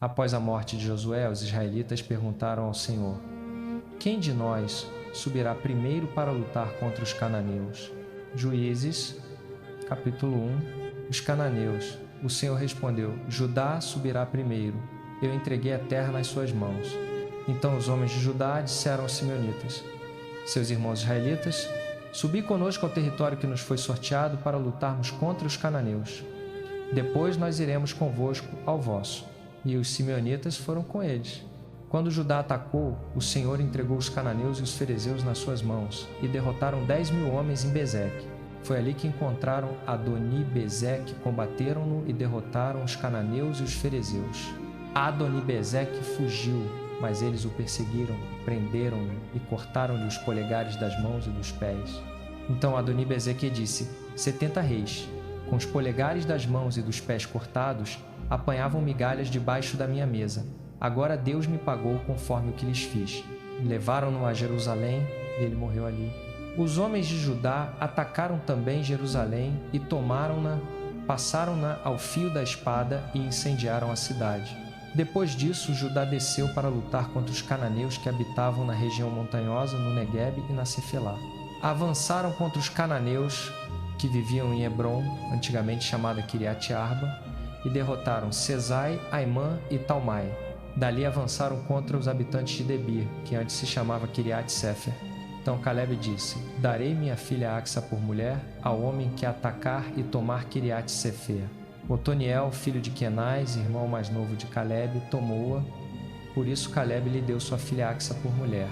Após a morte de Josué, os israelitas perguntaram ao Senhor: quem de nós subirá primeiro para lutar contra os cananeus? Juízes, capítulo 1. Os cananeus. O Senhor respondeu: Judá subirá primeiro. Eu entreguei a terra nas suas mãos. Então os homens de Judá disseram aos simeonitas: seus irmãos israelitas, subi conosco ao território que nos foi sorteado para lutarmos contra os cananeus. Depois nós iremos convosco ao vosso. E os simeonitas foram com eles. Quando Judá atacou, o Senhor entregou os cananeus e os ferezeus nas suas mãos, e derrotaram 10.000 homens em Bezeque. Foi ali que encontraram Adoni-Bezeque, combateram-no e derrotaram os cananeus e os ferezeus. Adoni-Bezeque fugiu, mas eles o perseguiram, prenderam-no e cortaram-lhe os polegares das mãos e dos pés. Então Adoni-Bezeque disse: 70 reis, com os polegares das mãos e dos pés cortados, apanhavam migalhas debaixo da minha mesa. Agora Deus me pagou conforme o que lhes fiz. Levaram-no a Jerusalém e ele morreu ali. Os homens de Judá atacaram também Jerusalém e tomaram-na, passaram-na ao fio da espada e incendiaram a cidade. Depois disso, Judá desceu para lutar contra os cananeus que habitavam na região montanhosa, no Neguebe e na Cefelá. Avançaram contra os cananeus que viviam em Hebron, antigamente chamada Quiriate Arba, e derrotaram Sesai, Aimã e Talmai. Dali avançaram contra os habitantes de Debir, que antes se chamava Quiriate Sefer. Então Caleb disse: darei minha filha Axa por mulher ao homem que atacar e tomar Quiriate Sefer. Otoniel, filho de Kenaz, irmão mais novo de Caleb, tomou-a. Por isso Caleb lhe deu sua filha Axa por mulher.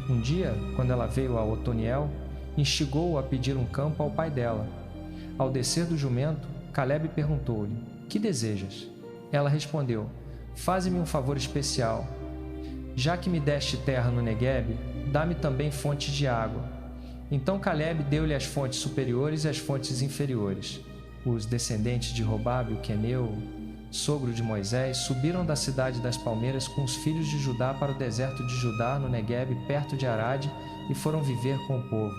Um dia, quando ela veio a Otoniel, instigou-o a pedir um campo ao pai dela. Ao descer do jumento, Caleb perguntou-lhe: que desejas? Ela respondeu: faze-me um favor especial. Já que me deste terra no Neguebe, dá-me também fontes de água. Então Caleb deu-lhe as fontes superiores e as fontes inferiores. Os descendentes de Robabe, o queneu, sogro de Moisés, subiram da cidade das palmeiras com os filhos de Judá para o deserto de Judá, no Neguebe, perto de Arade, e foram viver com o povo.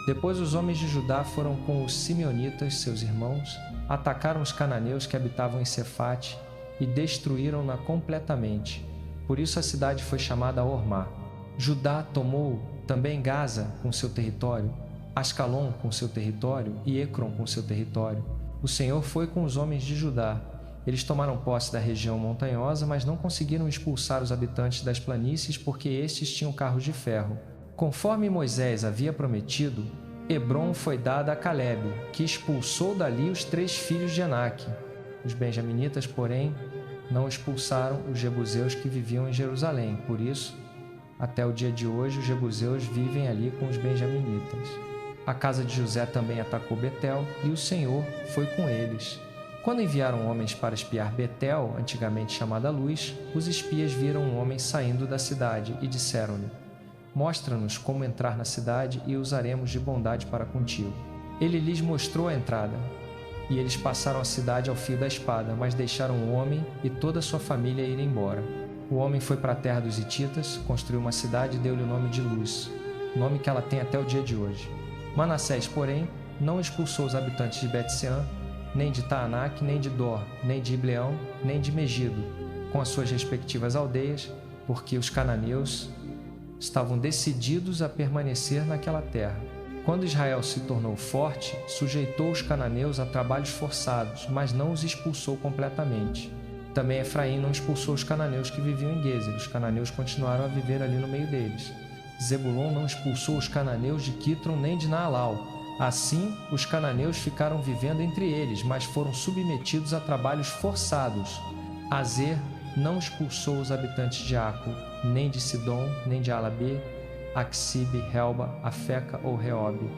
Depois os homens de Judá foram com os simeonitas, seus irmãos, atacaram os cananeus que habitavam em Cefate e destruíram-na completamente. Por isso a cidade foi chamada Ormá. Judá tomou também Gaza com seu território, Ascalon com seu território e Ecrom com seu território. O Senhor foi com os homens de Judá. Eles tomaram posse da região montanhosa, mas não conseguiram expulsar os habitantes das planícies porque estes tinham carros de ferro. Conforme Moisés havia prometido, Hebron foi dada a Caleb, que expulsou dali os 3 filhos de Enaque. Os benjaminitas, porém, não expulsaram os jebuseus que viviam em Jerusalém. Por isso, até o dia de hoje, os jebuseus vivem ali com os benjaminitas. A casa de José também atacou Betel, e o Senhor foi com eles. Quando enviaram homens para espiar Betel, antigamente chamada Luz, os espias viram um homem saindo da cidade e disseram-lhe: mostra-nos como entrar na cidade e usaremos de bondade para contigo. Ele lhes mostrou a entrada, e eles passaram a cidade ao fio da espada, mas deixaram o homem e toda a sua família ir embora. O homem foi para a terra dos Hititas, construiu uma cidade e deu-lhe o nome de Luz, nome que ela tem até o dia de hoje. Manassés, porém, não expulsou os habitantes de Bet-Sean, nem de Taanac, nem de Dor, nem de Ibleão, nem de Megido, com as suas respectivas aldeias, porque os cananeus estavam decididos a permanecer naquela terra. Quando Israel se tornou forte, sujeitou os cananeus a trabalhos forçados, mas não os expulsou completamente. Também Efraim não expulsou os cananeus que viviam em Guezer. Os cananeus continuaram a viver ali no meio deles. Zebulon não expulsou os cananeus de Quitron nem de Naalau. Assim, os cananeus ficaram vivendo entre eles, mas foram submetidos a trabalhos forçados. Azer não expulsou os habitantes de Aco, nem de Sidom, nem de Alabê, Axibe, Helba, Afeca ou Reobe.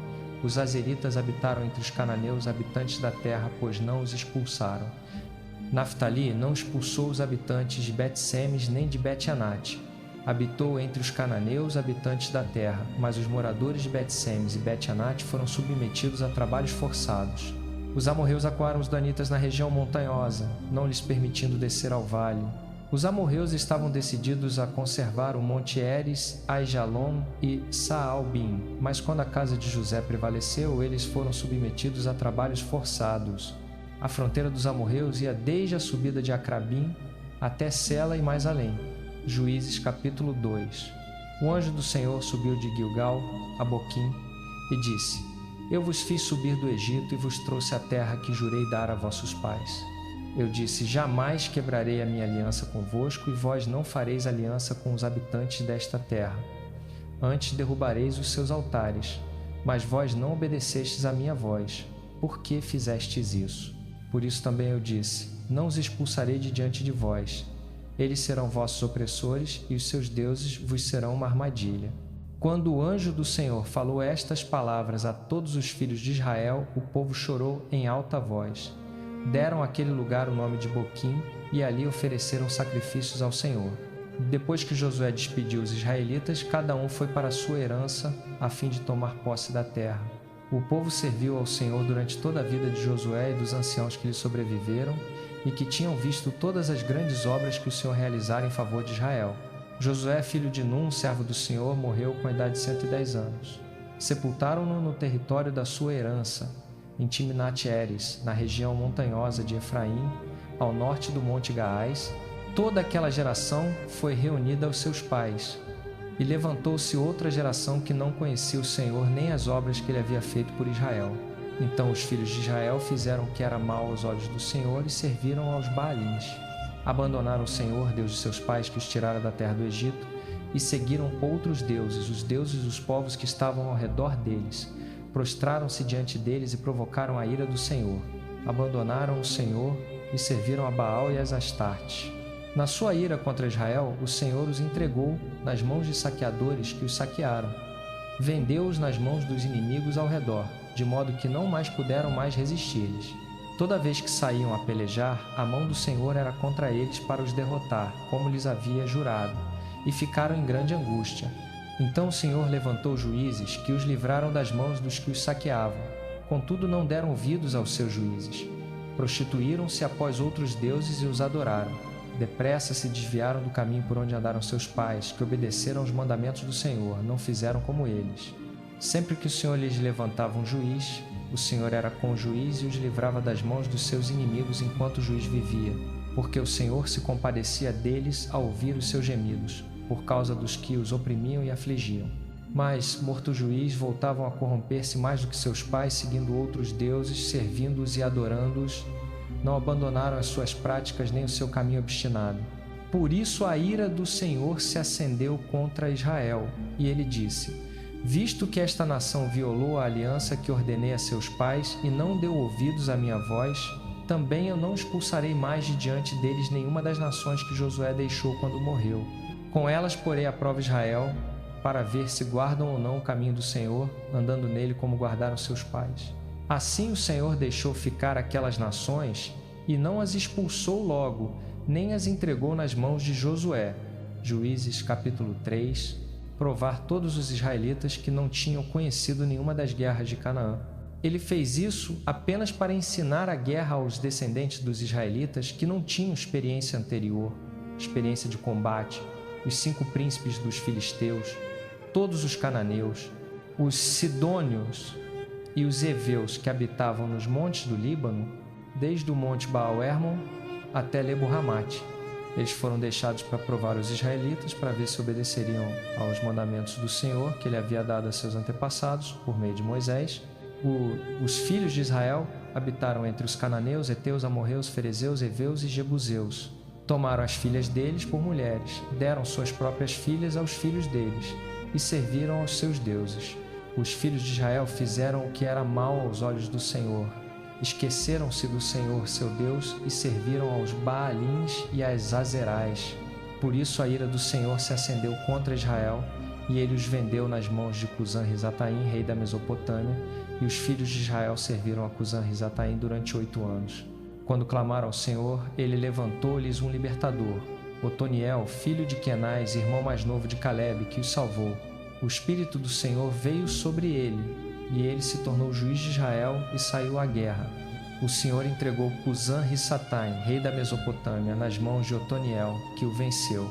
Os azeritas habitaram entre os cananeus, habitantes da terra, pois não os expulsaram. Naftali não expulsou os habitantes de Bet-Semes nem de Bet-Anate. Habitou entre os cananeus, habitantes da terra, mas os moradores de Bet-Semes e Bet-Anate foram submetidos a trabalhos forçados. Os amorreus acuaram os danitas na região montanhosa, não lhes permitindo descer ao vale. Os amorreus estavam decididos a conservar o Monte Eres, Aijalon e Saalbim, mas quando a casa de José prevaleceu, eles foram submetidos a trabalhos forçados. A fronteira dos amorreus ia desde a subida de Acrabim até Sela e mais além. Juízes capítulo 2. O anjo do Senhor subiu de Gilgal a Boquim e disse: Eu vos fiz subir do Egito e vos trouxe a terra que jurei dar a vossos pais. Eu disse: Jamais quebrarei a minha aliança convosco, e vós não fareis aliança com os habitantes desta terra. Antes derrubareis os seus altares, mas vós não obedecestes à minha voz. Por que fizestes isso? Por isso também eu disse: Não os expulsarei de diante de vós. Eles serão vossos opressores, e os seus deuses vos serão uma armadilha. Quando o anjo do Senhor falou estas palavras a todos os filhos de Israel, o povo chorou em alta voz. Deram àquele lugar o nome de Boquim, e ali ofereceram sacrifícios ao Senhor. Depois que Josué despediu os israelitas, cada um foi para a sua herança, a fim de tomar posse da terra. O povo serviu ao Senhor durante toda a vida de Josué e dos anciãos que lhe sobreviveram, e que tinham visto todas as grandes obras que o Senhor realizara em favor de Israel. Josué, filho de Num, servo do Senhor, morreu com a idade de 110 anos. Sepultaram-no no território da sua herança, em Timnat-Heres, na região montanhosa de Efraim, ao norte do Monte Gaás. Toda aquela geração foi reunida aos seus pais, e levantou-se outra geração que não conhecia o Senhor nem as obras que ele havia feito por Israel. Então os filhos de Israel fizeram o que era mal aos olhos do Senhor e serviram aos Baalins. Abandonaram o Senhor, Deus de seus pais, que os tirara da terra do Egito, e seguiram outros deuses, os deuses dos povos que estavam ao redor deles. Prostraram-se diante deles e provocaram a ira do Senhor. Abandonaram o Senhor e serviram a Baal e as Astartes. Na sua ira contra Israel, o Senhor os entregou nas mãos de saqueadores que os saquearam. Vendeu-os nas mãos dos inimigos ao redor, de modo que não mais puderam mais resistir-lhes. Toda vez que saíam a pelejar, a mão do Senhor era contra eles para os derrotar, como lhes havia jurado, e ficaram em grande angústia. Então o Senhor levantou juízes que os livraram das mãos dos que os saqueavam. Contudo, não deram ouvidos aos seus juízes. Prostituíram-se após outros deuses e os adoraram. Depressa se desviaram do caminho por onde andaram seus pais, que obedeceram aos mandamentos do Senhor, não fizeram como eles. Sempre que o Senhor lhes levantava um juiz, o Senhor era com o juiz e os livrava das mãos dos seus inimigos enquanto o juiz vivia, porque o Senhor se compadecia deles ao ouvir os seus gemidos, por causa dos que os oprimiam e afligiam. Mas, morto o juiz, voltavam a corromper-se mais do que seus pais, seguindo outros deuses, servindo-os e adorando-os. Não abandonaram as suas práticas nem o seu caminho obstinado. Por isso a ira do Senhor se acendeu contra Israel, e ele disse: Visto que esta nação violou a aliança que ordenei a seus pais e não deu ouvidos à minha voz, também eu não expulsarei mais de diante deles nenhuma das nações que Josué deixou quando morreu. Com elas porei à prova Israel, para ver se guardam ou não o caminho do Senhor, andando nele como guardaram seus pais. Assim o Senhor deixou ficar aquelas nações e não as expulsou logo, nem as entregou nas mãos de Josué. Juízes capítulo 3. Provar todos os israelitas que não tinham conhecido nenhuma das guerras de Canaã. Ele fez isso apenas para ensinar a guerra aos descendentes dos israelitas que não tinham experiência anterior, experiência de combate, os 5 príncipes dos filisteus, todos os cananeus, os sidônios e os heveus que habitavam nos montes do Líbano, desde o monte Baal-Hermon até Lebo-Ramate. Eles foram deixados para provar os israelitas, para ver se obedeceriam aos mandamentos do Senhor, que ele havia dado a seus antepassados, por meio de Moisés. Os filhos de Israel habitaram entre os cananeus, heteus, amorreus, ferezeus, heveus e jebuseus. Tomaram as filhas deles por mulheres, deram suas próprias filhas aos filhos deles, e serviram aos seus deuses. Os filhos de Israel fizeram o que era mal aos olhos do Senhor. Esqueceram-se do Senhor, seu Deus, e serviram aos Baalins e às Azerais. Por isso a ira do Senhor se acendeu contra Israel, e ele os vendeu nas mãos de Cusã-Risataim, rei da Mesopotâmia, e os filhos de Israel serviram a Cusã-Risataim durante 8 anos. Quando clamaram ao Senhor, ele levantou-lhes um libertador, Otoniel, filho de Quenaz, irmão mais novo de Calebe, que os salvou. O Espírito do Senhor veio sobre ele, e ele se tornou juiz de Israel e saiu à guerra. O Senhor entregou Cusã-Risataim, rei da Mesopotâmia, nas mãos de Otoniel, que o venceu.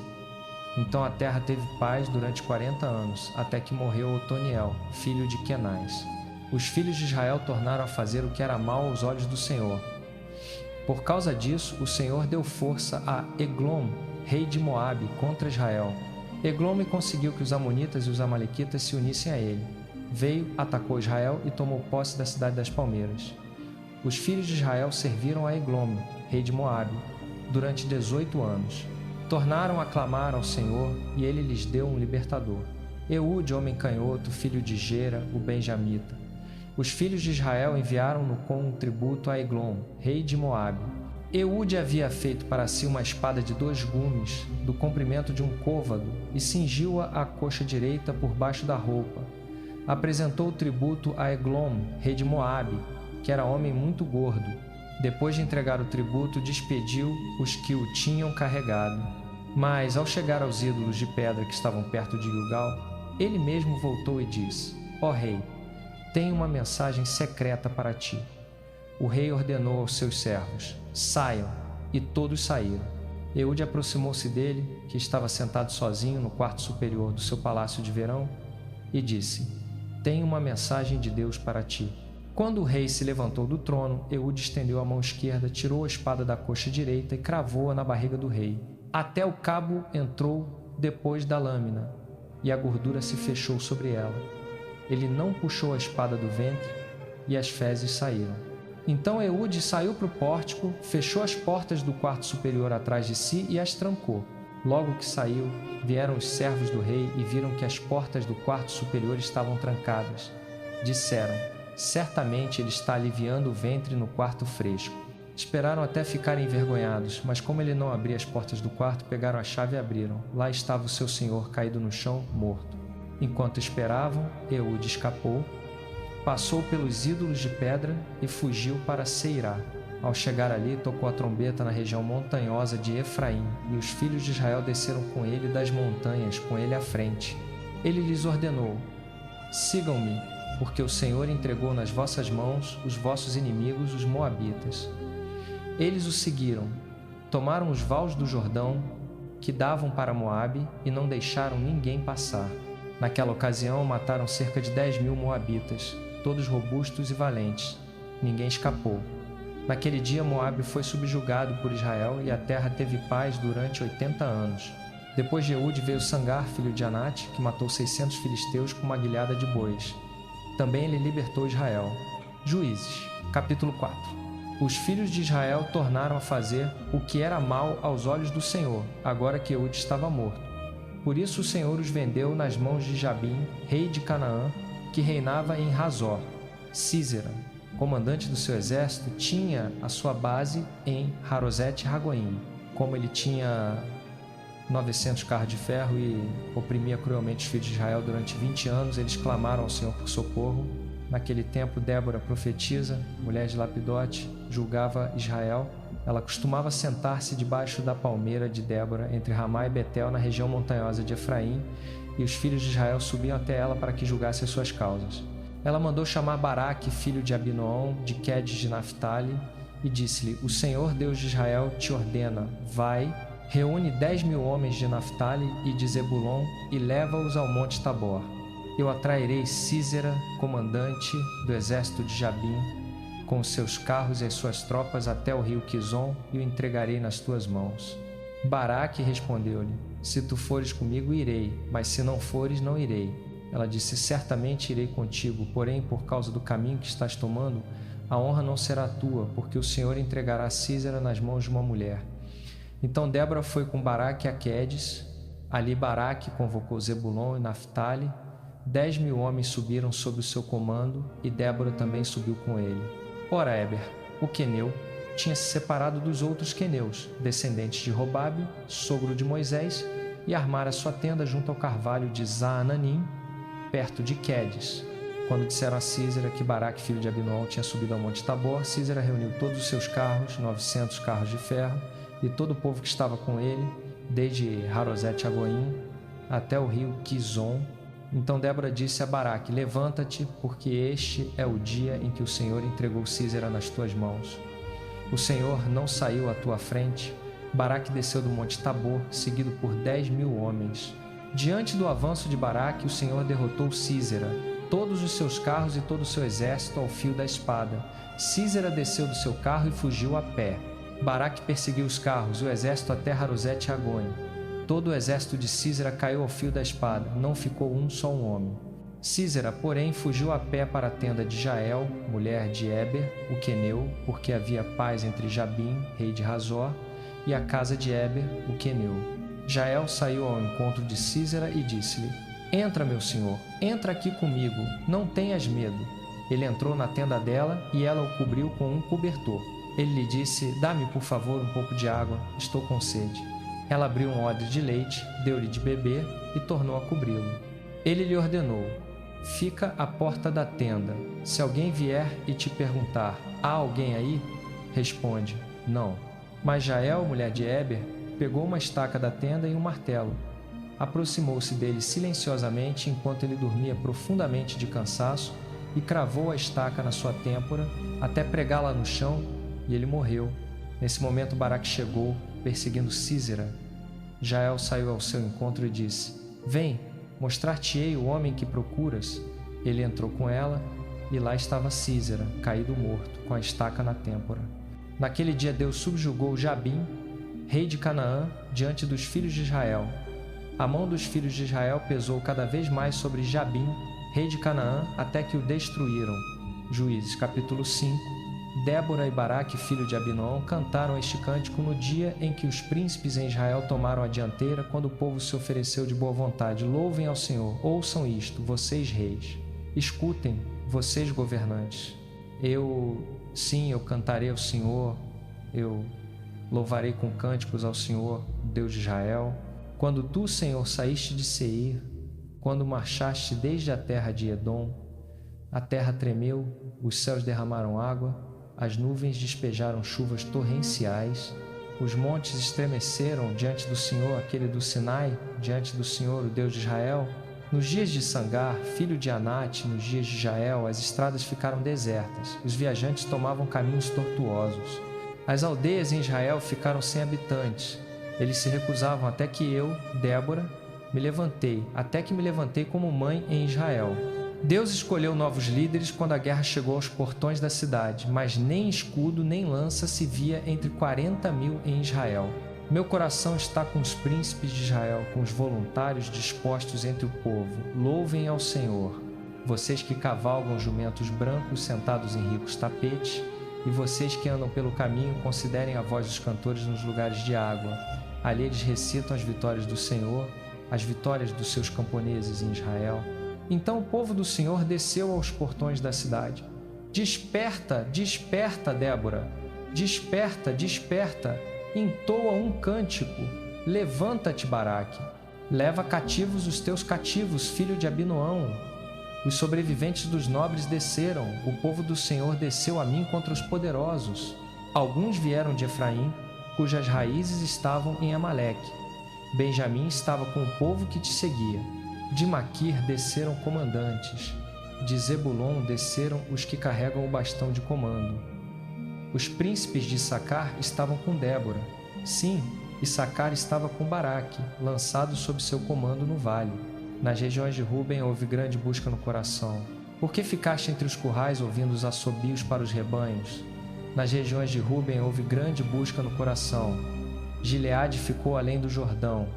Então a terra teve paz durante 40 anos, até que morreu Otoniel, filho de Quenaz. Os filhos de Israel tornaram a fazer o que era mal aos olhos do Senhor. Por causa disso, o Senhor deu força a Eglon, rei de Moabe, contra Israel. Eglon conseguiu que os amonitas e os amalequitas se unissem a ele. Veio, atacou Israel e tomou posse da cidade das palmeiras. Os filhos de Israel serviram a Eglon, rei de Moabe, durante 18 anos. Tornaram a clamar ao Senhor e ele lhes deu um libertador. Eude, homem canhoto, filho de Gera, o benjamita. Os filhos de Israel enviaram-no com um tributo a Eglon, rei de Moabe. Eude havia feito para si uma espada de 2 gumes, do comprimento de um côvado, e cingiu-a à coxa direita por baixo da roupa. Apresentou o tributo a Eglon, rei de Moabe, que era homem muito gordo. Depois de entregar o tributo, despediu os que o tinham carregado. Mas, ao chegar aos ídolos de pedra que estavam perto de Gilgal, ele mesmo voltou e disse: Ó rei, tenho uma mensagem secreta para ti. O rei ordenou aos seus servos: saiam, e todos saíram. Eude aproximou-se dele, que estava sentado sozinho no quarto superior do seu palácio de verão, e disse: tenho uma mensagem de Deus para ti. Quando o rei se levantou do trono, Eude estendeu a mão esquerda, tirou a espada da coxa direita e cravou-a na barriga do rei. Até o cabo entrou depois da lâmina, e a gordura se fechou sobre ela. Ele não puxou a espada do ventre, e as fezes saíram. Então Eude saiu para o pórtico, fechou as portas do quarto superior atrás de si e as trancou. Logo que saiu, vieram os servos do rei e viram que as portas do quarto superior estavam trancadas. Disseram: certamente ele está aliviando o ventre no quarto fresco. Esperaram até ficarem envergonhados, mas como ele não abria as portas do quarto, pegaram a chave e abriram. Lá estava o seu senhor caído no chão, morto. Enquanto esperavam, Eude escapou, passou pelos ídolos de pedra e fugiu para Seirá. Ao chegar ali, tocou a trombeta na região montanhosa de Efraim, e os filhos de Israel desceram com ele das montanhas, com ele à frente. Ele lhes ordenou: sigam-me, porque o Senhor entregou nas vossas mãos os vossos inimigos, os moabitas. Eles o seguiram, tomaram os vales do Jordão que davam para Moabe e não deixaram ninguém passar. Naquela ocasião, mataram cerca de 10.000 moabitas, todos robustos e valentes. Ninguém escapou. Naquele dia, Moabe foi subjugado por Israel e a terra teve paz durante 80 anos. Depois de Eude veio Sangar, filho de Anate, que matou 600 filisteus com uma guilhada de bois. Também ele libertou Israel. Juízes, capítulo 4. Os filhos de Israel tornaram a fazer o que era mal aos olhos do Senhor, agora que Eude estava morto. Por isso o Senhor os vendeu nas mãos de Jabim, rei de Canaã, que reinava em Hazor. Sísera, comandante do seu exército, tinha a sua base em Harosete-Ragoim. Como ele tinha 900 carros de ferro e oprimia cruelmente os filhos de Israel durante 20 anos, eles clamaram ao Senhor por socorro. Naquele tempo, Débora, profetisa, mulher de Lapidote, julgava Israel. Ela costumava sentar-se debaixo da palmeira de Débora, entre Ramá e Betel, na região montanhosa de Efraim, e os filhos de Israel subiam até ela para que julgasse as suas causas. Ela mandou chamar Baraque, filho de Abinoam, de Quedes de Naphtali, e disse-lhe: o Senhor Deus de Israel te ordena, vai, reúne 10.000 homens de Naphtali e de Zebulon e leva-os ao monte Tabor. Eu atrairei Sísera, comandante do exército de Jabim, com os seus carros e as suas tropas até o rio Quizon, e o entregarei nas tuas mãos. Baraque respondeu-lhe: se tu fores comigo, irei, mas se não fores, não irei. Ela disse: certamente irei contigo, porém, por causa do caminho que estás tomando, a honra não será tua, porque o Senhor entregará Sísera nas mãos de uma mulher. Então Débora foi com Baraque a Quedes. Ali Baraque convocou Zebulon e Naphtali. 10.000 homens subiram sob o seu comando, e Débora também subiu com ele. Ora, Éber, o queneu, tinha se separado dos outros queneus, descendentes de Robabe, sogro de Moisés, e armara sua tenda junto ao carvalho de Zaananim, perto de Quedes. Quando disseram a Sísera que Baraque, filho de Abinoam, tinha subido ao monte Tabor, Sísera reuniu todos os seus carros, 900 carros de ferro, e todo o povo que estava com ele, desde Harosete-Hagoim até o rio Quizon. Então Débora disse a Baraque: levanta-te, porque este é o dia em que o Senhor entregou Sísera nas tuas mãos. O Senhor não saiu à tua frente. Baraque desceu do monte Tabor, seguido por 10.000 homens. Diante do avanço de Baraque, o Senhor derrotou Sísera, todos os seus carros e todo o seu exército ao fio da espada. Sísera desceu do seu carro e fugiu a pé. Baraque perseguiu os carros, o exército até Harosete e Agone. Todo o exército de Sísera caiu ao fio da espada, não ficou só um homem. Sísera, porém, fugiu a pé para a tenda de Jael, mulher de Eber, o queneu, porque havia paz entre Jabim, rei de Hazor, e a casa de Eber, o queneu. Jael saiu ao encontro de Sísera e disse-lhe: Entra, meu senhor, entra aqui comigo, não tenhas medo. Ele entrou na tenda dela e ela o cobriu com um cobertor. Ele lhe disse: Dá-me, por favor, um pouco de água, estou com sede. Ela abriu um odre de leite, deu-lhe de beber e tornou a cobri-lo. Ele lhe ordenou: Fica à porta da tenda. Se alguém vier e te perguntar: Há alguém aí? Responde: Não. Mas Jael, mulher de Eber, pegou uma estaca da tenda e um martelo. Aproximou-se dele silenciosamente enquanto ele dormia profundamente de cansaço e cravou a estaca na sua têmpora até pregá-la no chão, e ele morreu. Nesse momento Baraque chegou, perseguindo Sísera. Jael saiu ao seu encontro e disse: Vem, mostrar-te-ei o homem que procuras. Ele entrou com ela, e lá estava Sísera, caído morto, com a estaca na têmpora. Naquele dia Deus subjugou Jabim, rei de Canaã, diante dos filhos de Israel. A mão dos filhos de Israel pesou cada vez mais sobre Jabim, rei de Canaã, até que o destruíram. Juízes, capítulo 5. Débora e Baraque, filho de Abinoam, cantaram este cântico no dia em que os príncipes em Israel tomaram a dianteira, quando o povo se ofereceu de boa vontade. Louvem ao Senhor, ouçam isto, vocês reis. Escutem, vocês governantes. Eu cantarei ao Senhor, eu louvarei com cânticos ao Senhor, Deus de Israel. Quando tu, Senhor, saíste de Seir, quando marchaste desde a terra de Edom, a terra tremeu, os céus derramaram água, as nuvens despejaram chuvas torrenciais, os montes estremeceram diante do Senhor, aquele do Sinai, diante do Senhor, o Deus de Israel. Nos dias de Sangar, filho de Anate, nos dias de Jael, as estradas ficaram desertas, os viajantes tomavam caminhos tortuosos. As aldeias em Israel ficaram sem habitantes. Eles se recusavam até que eu, Débora, me levantei como mãe em Israel. Deus escolheu novos líderes quando a guerra chegou aos portões da cidade, mas nem escudo nem lança se via entre 40.000 em Israel. Meu coração está com os príncipes de Israel, com os voluntários dispostos entre o povo. Louvem ao Senhor. Vocês que cavalgam jumentos brancos sentados em ricos tapetes, e vocês que andam pelo caminho, considerem a voz dos cantores nos lugares de água. Ali eles recitam as vitórias do Senhor, as vitórias dos seus camponeses em Israel. Então o povo do Senhor desceu aos portões da cidade. Desperta, desperta, Débora! Desperta, desperta! Entoa um cântico. Levanta-te, Baraque. Leva cativos os teus cativos, filho de Abinoão. Os sobreviventes dos nobres desceram. O povo do Senhor desceu a mim contra os poderosos. Alguns vieram de Efraim, cujas raízes estavam em Amaleque. Benjamim estava com o povo que te seguia. De Maquir desceram comandantes. De Zebulon desceram os que carregam o bastão de comando. Os príncipes de Issacar estavam com Débora. Sim, Issacar estava com Baraque, lançado sob seu comando no vale. Nas regiões de Ruben houve grande busca no coração. Por que ficaste entre os currais ouvindo os assobios para os rebanhos? Nas regiões de Ruben houve grande busca no coração. Gileade ficou além do Jordão.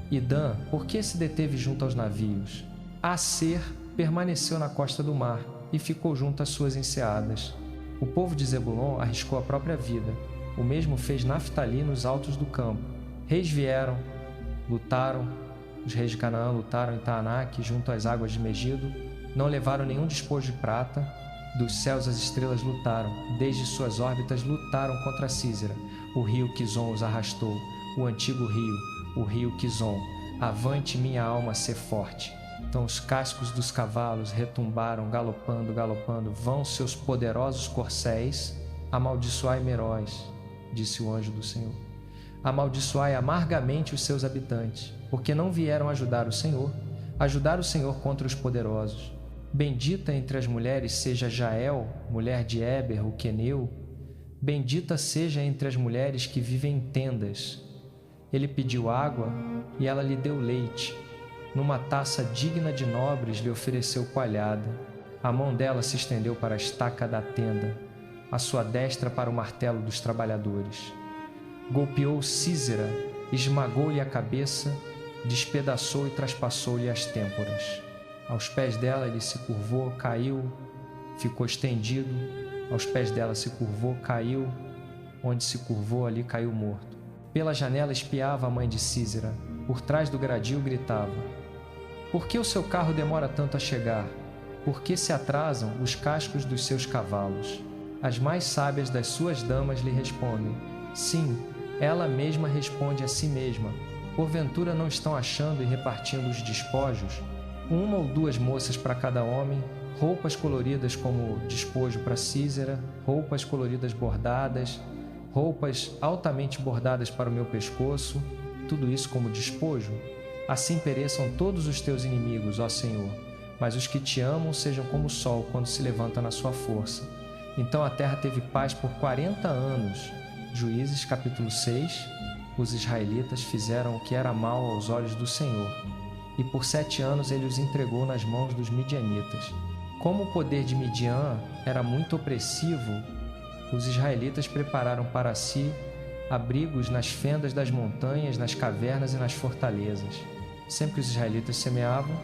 E Dan, por que se deteve junto aos navios? Aser permaneceu na costa do mar e ficou junto às suas enseadas. O povo de Zebulon arriscou a própria vida. O mesmo fez Naftali nos altos do campo. Reis vieram, lutaram. Os reis de Canaã lutaram em Taanaque, junto às águas de Megido. Não levaram nenhum despojo de prata. Dos céus as estrelas lutaram. Desde suas órbitas lutaram contra Sísera. O rio Quizon os arrastou. O antigo rio, o rio Quizon. Avante, minha alma, ser forte. Então os cascos dos cavalos retumbaram, galopando, galopando. Vão seus poderosos corcéis, amaldiçoai Meróis, disse o anjo do Senhor. Amaldiçoai amargamente os seus habitantes, porque não vieram ajudar o Senhor contra os poderosos. Bendita entre as mulheres seja Jael, mulher de Eber, o queneu. Bendita seja entre as mulheres que vivem em tendas. Ele pediu água e ela lhe deu leite. Numa taça digna de nobres lhe ofereceu coalhada. A mão dela se estendeu para a estaca da tenda, a sua destra para o martelo dos trabalhadores. Golpeou Sísera, esmagou-lhe a cabeça, despedaçou e traspassou-lhe as têmporas. Aos pés dela ele se curvou, caiu, ficou estendido. Aos pés dela se curvou, caiu. Onde se curvou, ali caiu morto. Pela janela espiava a mãe de Sísera. Por trás do gradil gritava: Por que o seu carro demora tanto a chegar? Por que se atrasam os cascos dos seus cavalos? As mais sábias das suas damas lhe respondem: Sim, ela mesma responde a si mesma. Porventura não estão achando e repartindo os despojos? Uma ou duas moças para cada homem, roupas coloridas como despojo para Sísera, roupas coloridas bordadas, roupas altamente bordadas para o meu pescoço, tudo isso como despojo? Assim pereçam todos os teus inimigos, ó Senhor, mas os que te amam sejam como o sol quando se levanta na sua força. Então a terra teve paz por 40 anos. Juízes capítulo 6. Os israelitas fizeram o que era mal aos olhos do Senhor, e por 7 anos ele os entregou nas mãos dos midianitas. Como o poder de Midian era muito opressivo, os israelitas prepararam para si abrigos nas fendas das montanhas, nas cavernas e nas fortalezas. Sempre que os israelitas semeavam,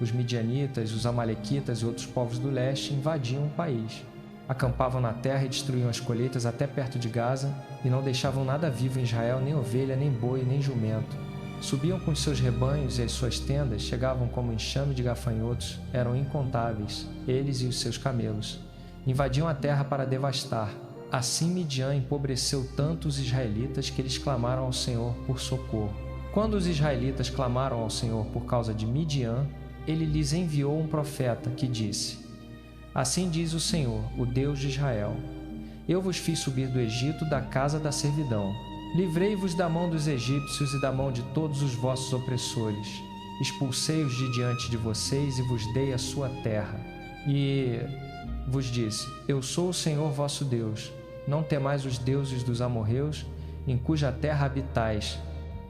os midianitas, os amalequitas e outros povos do leste invadiam o país. Acampavam na terra e destruíam as colheitas até perto de Gaza e não deixavam nada vivo em Israel, nem ovelha, nem boi, nem jumento. Subiam com os seus rebanhos e as suas tendas, chegavam como enxame de gafanhotos, eram incontáveis, eles e os seus camelos. Invadiam a terra para devastar. Assim Midian empobreceu tanto os israelitas que eles clamaram ao Senhor por socorro. Quando os israelitas clamaram ao Senhor por causa de Midian, ele lhes enviou um profeta que disse: Assim diz o Senhor, o Deus de Israel: Eu vos fiz subir do Egito, da casa da servidão. Livrei-vos da mão dos egípcios e da mão de todos os vossos opressores. Expulsei-os de diante de vocês e vos dei a sua terra. E vos disse: Eu sou o Senhor vosso Deus. Não temais os deuses dos amorreus, em cuja terra habitais,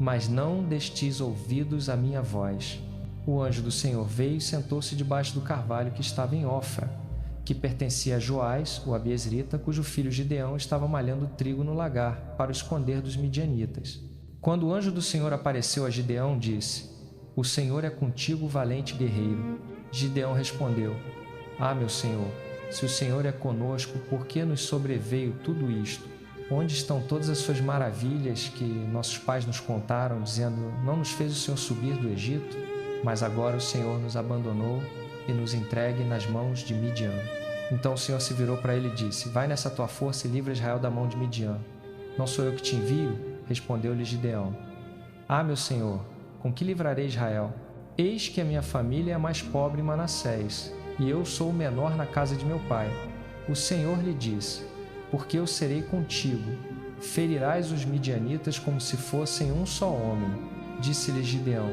mas não destis ouvidos à minha voz. O anjo do Senhor veio e sentou-se debaixo do carvalho que estava em Ofra, que pertencia a Joás, o abiezrita, cujo filho Gideão estava malhando trigo no lagar, para o esconder dos midianitas. Quando o anjo do Senhor apareceu a Gideão, disse: O Senhor é contigo, valente guerreiro. Gideão respondeu: Ah, meu Senhor, se o Senhor é conosco, por que nos sobreveio tudo isto? Onde estão todas as suas maravilhas que nossos pais nos contaram, dizendo: Não nos fez o Senhor subir do Egito? Mas agora o Senhor nos abandonou e nos entregue nas mãos de Midian. Então o Senhor se virou para ele e disse: Vai nessa tua força e livra Israel da mão de Midian. Não sou eu que te envio? Respondeu-lhe Gideão: Ah, meu Senhor, com que livrarei Israel? Eis que a minha família é a mais pobre em Manassés, e eu sou o menor na casa de meu pai. O Senhor lhe disse: Porque eu serei contigo, ferirás os midianitas como se fossem um só homem. Disse-lhe Gideão: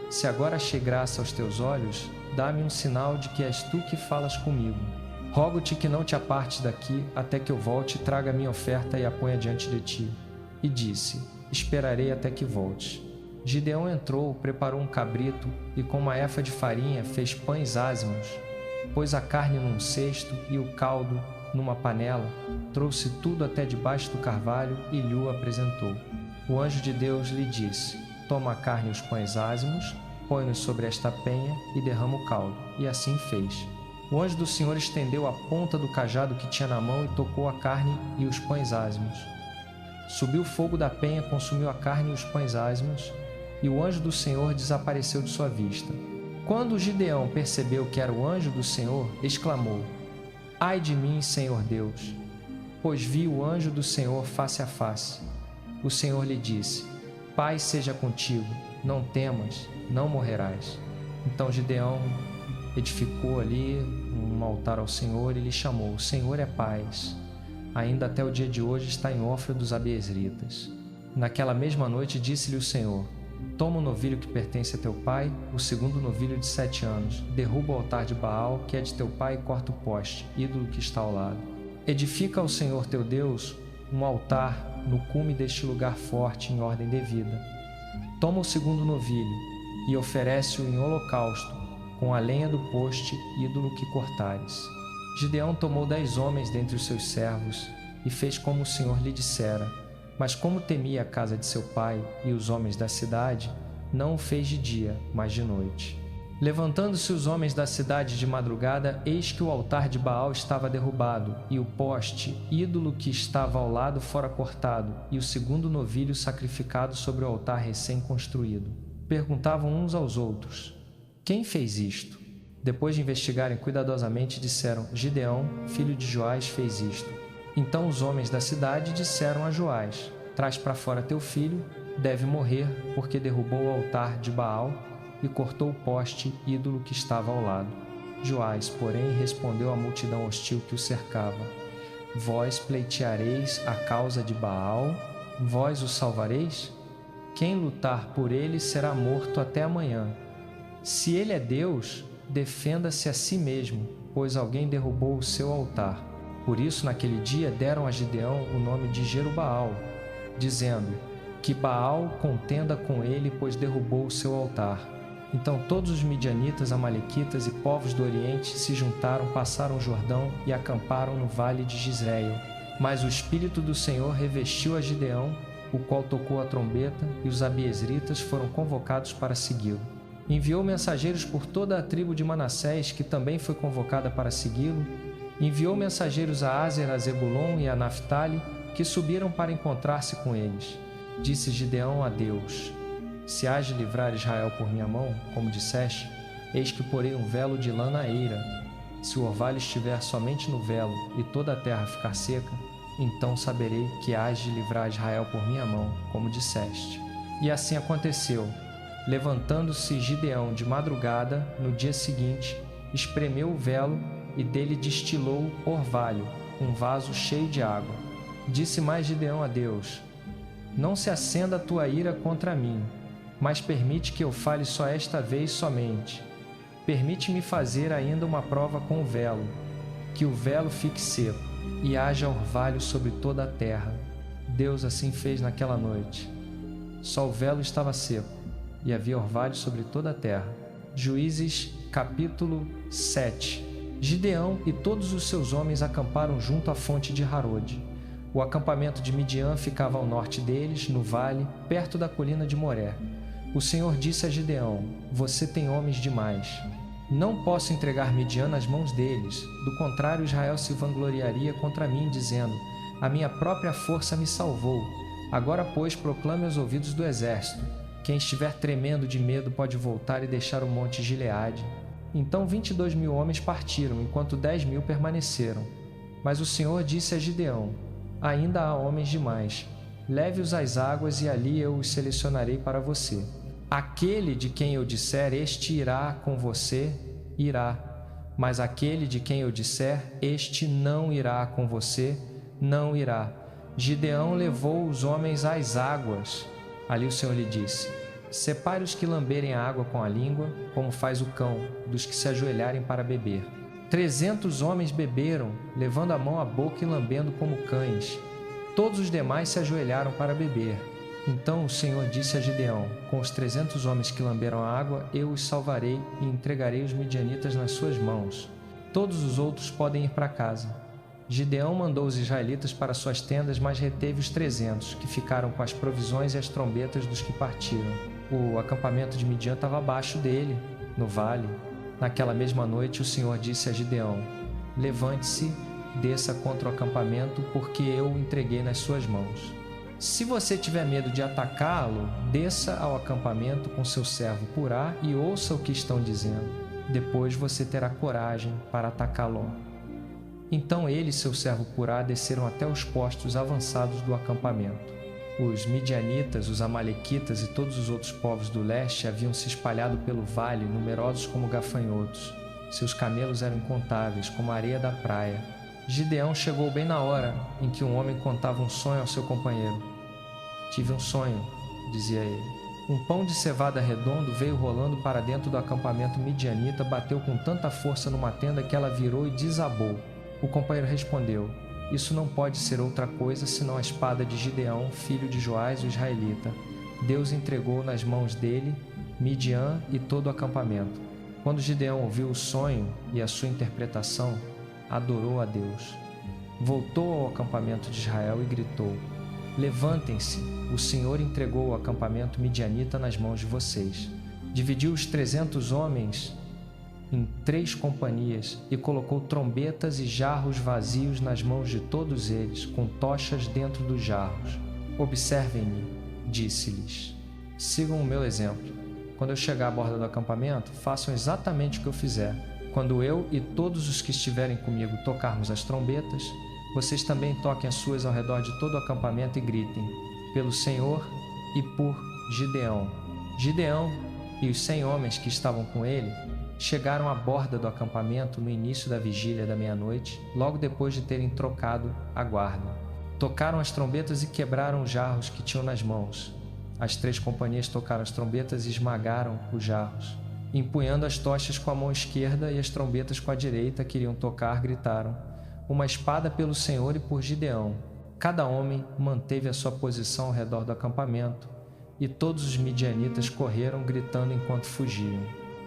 Se agora achei graça aos teus olhos, dá-me um sinal de que és tu que falas comigo. Rogo-te que não te apartes daqui até que eu volte e traga a minha oferta e a ponha diante de ti. E disse: Esperarei até que voltes. Gideão entrou, preparou um cabrito e com uma efa de farinha fez pães ázimos. Pôs a carne num cesto e o caldo numa panela, trouxe tudo até debaixo do carvalho e lhe apresentou. O anjo de Deus lhe disse: Toma a carne e os pães ázimos, põe-nos sobre esta penha e derrama o caldo. E assim fez. O anjo do Senhor estendeu a ponta do cajado que tinha na mão e tocou a carne e os pães ázimos. Subiu o fogo da penha, consumiu a carne e os pães ázimos, e o anjo do Senhor desapareceu de sua vista. Quando Gideão percebeu que era o anjo do Senhor, exclamou: Ai de mim, Senhor Deus, pois vi o anjo do Senhor face a face. O Senhor lhe disse: Paz seja contigo, não temas, não morrerás. Então Gideão edificou ali um altar ao Senhor e lhe chamou: O Senhor é paz. Ainda até o dia de hoje está em Ofra dos abiezritas. Naquela mesma noite disse-lhe o Senhor: Toma o novilho que pertence a teu pai, o segundo novilho de 7 anos, derruba o altar de Baal, que é de teu pai, e corta o poste, ídolo que está ao lado. Edifica ao Senhor teu Deus um altar no cume deste lugar forte, em ordem devida. Toma o segundo novilho e oferece-o em holocausto, com a lenha do poste, ídolo que cortares. Gideão tomou 10 homens dentre os seus servos e fez como o Senhor lhe dissera. Mas como temia a casa de seu pai e os homens da cidade, não o fez de dia, mas de noite. Levantando-se os homens da cidade de madrugada, eis que o altar de Baal estava derrubado, e o poste, ídolo que estava ao lado, fora cortado, e o segundo novilho sacrificado sobre o altar recém-construído. Perguntavam uns aos outros: quem fez isto? Depois de investigarem cuidadosamente, disseram: Gideão, filho de Joás, fez isto. Então os homens da cidade disseram a Joás: traz para fora teu filho, deve morrer, porque derrubou o altar de Baal e cortou o poste ídolo que estava ao lado. Joás, porém, respondeu à multidão hostil que o cercava: vós pleiteareis a causa de Baal? Vós o salvareis? Quem lutar por ele será morto até amanhã. Se ele é Deus, defenda-se a si mesmo, pois alguém derrubou o seu altar. Por isso, naquele dia, deram a Gideão o nome de Jerubaal, dizendo: que Baal contenda com ele, pois derrubou o seu altar. Então todos os midianitas, amalequitas e povos do Oriente se juntaram, passaram o Jordão e acamparam no vale de Jizreel. Mas o Espírito do Senhor revestiu a Gideão, o qual tocou a trombeta, e os abiezritas foram convocados para segui-lo. Enviou mensageiros por toda a tribo de Manassés, que também foi convocada para segui-lo. Enviou mensageiros a Aser, a Zebulon e a Naftali, que subiram para encontrar-se com eles. Disse Gideão a Deus: se hás de livrar Israel por minha mão, como disseste, eis que porei um velo de lã na eira. Se o orvalho estiver somente no velo e toda a terra ficar seca, então saberei que hás de livrar Israel por minha mão, como disseste. E assim aconteceu. Levantando-se Gideão de madrugada, no dia seguinte, espremeu o velo e dele destilou orvalho, um vaso cheio de água. Disse mais Gideão a Deus: não se acenda a tua ira contra mim, mas permite que eu fale só esta vez somente. Permite-me fazer ainda uma prova com o velo, que o velo fique seco, e haja orvalho sobre toda a terra. Deus assim fez naquela noite. Só o velo estava seco, e havia orvalho sobre toda a terra. Juízes, capítulo 7. Gideão e todos os seus homens acamparam junto à fonte de Harod. O acampamento de Midian ficava ao norte deles, no vale, perto da colina de Moré. O Senhor disse a Gideão: você tem homens demais. Não posso entregar Midian nas mãos deles. Do contrário, Israel se vangloriaria contra mim, dizendo: a minha própria força me salvou. Agora, pois, proclame aos ouvidos do exército: quem estiver tremendo de medo pode voltar e deixar o monte Gileade. Então 22.000 homens partiram, enquanto 10.000 permaneceram. Mas o Senhor disse a Gideão: ainda há homens demais. Leve-os às águas e ali eu os selecionarei para você. Aquele de quem eu disser, este irá com você, irá. Mas aquele de quem eu disser, este não irá com você, não irá. Gideão levou os homens às águas. Ali o Senhor lhe disse: separe os que lamberem a água com a língua, como faz o cão, dos que se ajoelharem para beber. 300 homens beberam, levando a mão à boca e lambendo como cães. Todos os demais se ajoelharam para beber. Então o Senhor disse a Gideão: com os 300 homens que lamberam a água, eu os salvarei e entregarei os midianitas nas suas mãos. Todos os outros podem ir para casa. Gideão mandou os israelitas para suas tendas, mas reteve os 300, que ficaram com as provisões e as trombetas dos que partiram. O acampamento de Midian estava abaixo dele, no vale. Naquela mesma noite, o Senhor disse a Gideão: levante-se, desça contra o acampamento, porque eu o entreguei nas suas mãos. Se você tiver medo de atacá-lo, desça ao acampamento com seu servo Purá e ouça o que estão dizendo. Depois você terá coragem para atacá-lo. Então ele e seu servo Purá desceram até os postos avançados do acampamento. Os midianitas, os amalequitas e todos os outros povos do leste haviam se espalhado pelo vale, numerosos como gafanhotos. Seus camelos eram incontáveis, como a areia da praia. Gideão chegou bem na hora em que um homem contava um sonho ao seu companheiro. Tive um sonho, dizia ele. Um pão de cevada redondo veio rolando para dentro do acampamento midianita, bateu com tanta força numa tenda que ela virou e desabou. O companheiro respondeu: isso não pode ser outra coisa senão a espada de Gideão, filho de Joás, o israelita. Deus entregou nas mãos dele Midian e todo o acampamento. Quando Gideão ouviu o sonho e a sua interpretação, adorou a Deus. Voltou ao acampamento de Israel e gritou: Levantem-se, o Senhor entregou o acampamento midianita nas mãos de vocês. Dividiu os 300 homens em 3 companhias e colocou trombetas e jarros vazios nas mãos de todos eles, com tochas dentro dos jarros. Observem-me, disse-lhes. Sigam o meu exemplo. Quando eu chegar à borda do acampamento, façam exatamente o que eu fizer. Quando eu e todos os que estiverem comigo tocarmos as trombetas, vocês também toquem as suas ao redor de todo o acampamento e gritem, pelo Senhor e por Gideão. Gideão e os 100 homens que estavam com ele chegaram à borda do acampamento no início da vigília da meia-noite, logo depois de terem trocado a guarda. Tocaram as trombetas e quebraram os jarros que tinham nas mãos. As 3 companhias tocaram as trombetas e esmagaram os jarros. Empunhando as tochas com a mão esquerda e as trombetas com a direita que iriam tocar, gritaram, uma espada pelo Senhor e por Gideão. Cada homem manteve a sua posição ao redor do acampamento, e todos os midianitas correram gritando enquanto fugiam.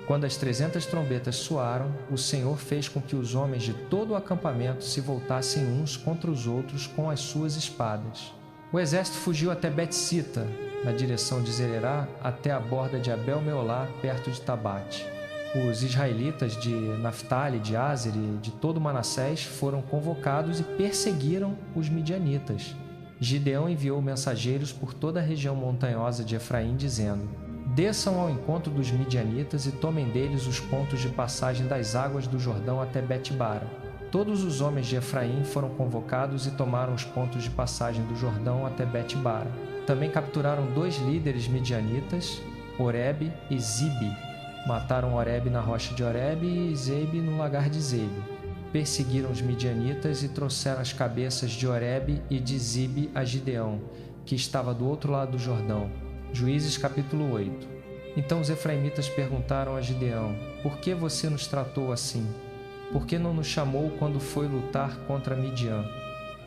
Quando as 300 trombetas soaram, o Senhor fez com que os homens de todo o acampamento se voltassem uns contra os outros com as suas espadas. O exército fugiu até Bet-sita, na direção de Zererá, até a borda de Abel-Meolá, perto de Tabate. Os israelitas de Naftali, de Aser e de todo Manassés foram convocados e perseguiram os midianitas. Gideão enviou mensageiros por toda a região montanhosa de Efraim, dizendo, desçam ao encontro dos midianitas e tomem deles os pontos de passagem das águas do Jordão até Bet-bara. Todos os homens de Efraim foram convocados e tomaram os pontos de passagem do Jordão até Bet-bara. Também capturaram 2 líderes midianitas, Oreb e Zibe. Mataram Oreb na rocha de Oreb e Zeebe no lagar de Zeebe. Perseguiram os midianitas e trouxeram as cabeças de Oreb e de Zibe a Gideão, que estava do outro lado do Jordão. Juízes capítulo 8. Então os efraimitas perguntaram a Gideão, por que você nos tratou assim? Por que não nos chamou quando foi lutar contra Midian?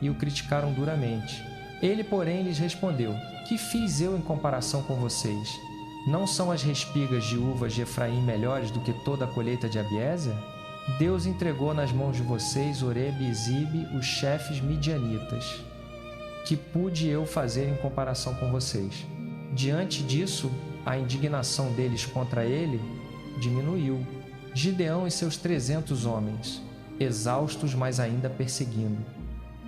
E o criticaram duramente. Ele, porém, lhes respondeu, que fiz eu em comparação com vocês? Não são as respigas de uvas de Efraim melhores do que toda a colheita de Abiezer? Deus entregou nas mãos de vocês Oreb e Zibe, os chefes midianitas. Que pude eu fazer em comparação com vocês? Diante disso, a indignação deles contra ele diminuiu. Gideão e seus 300 homens, exaustos, mas ainda perseguindo,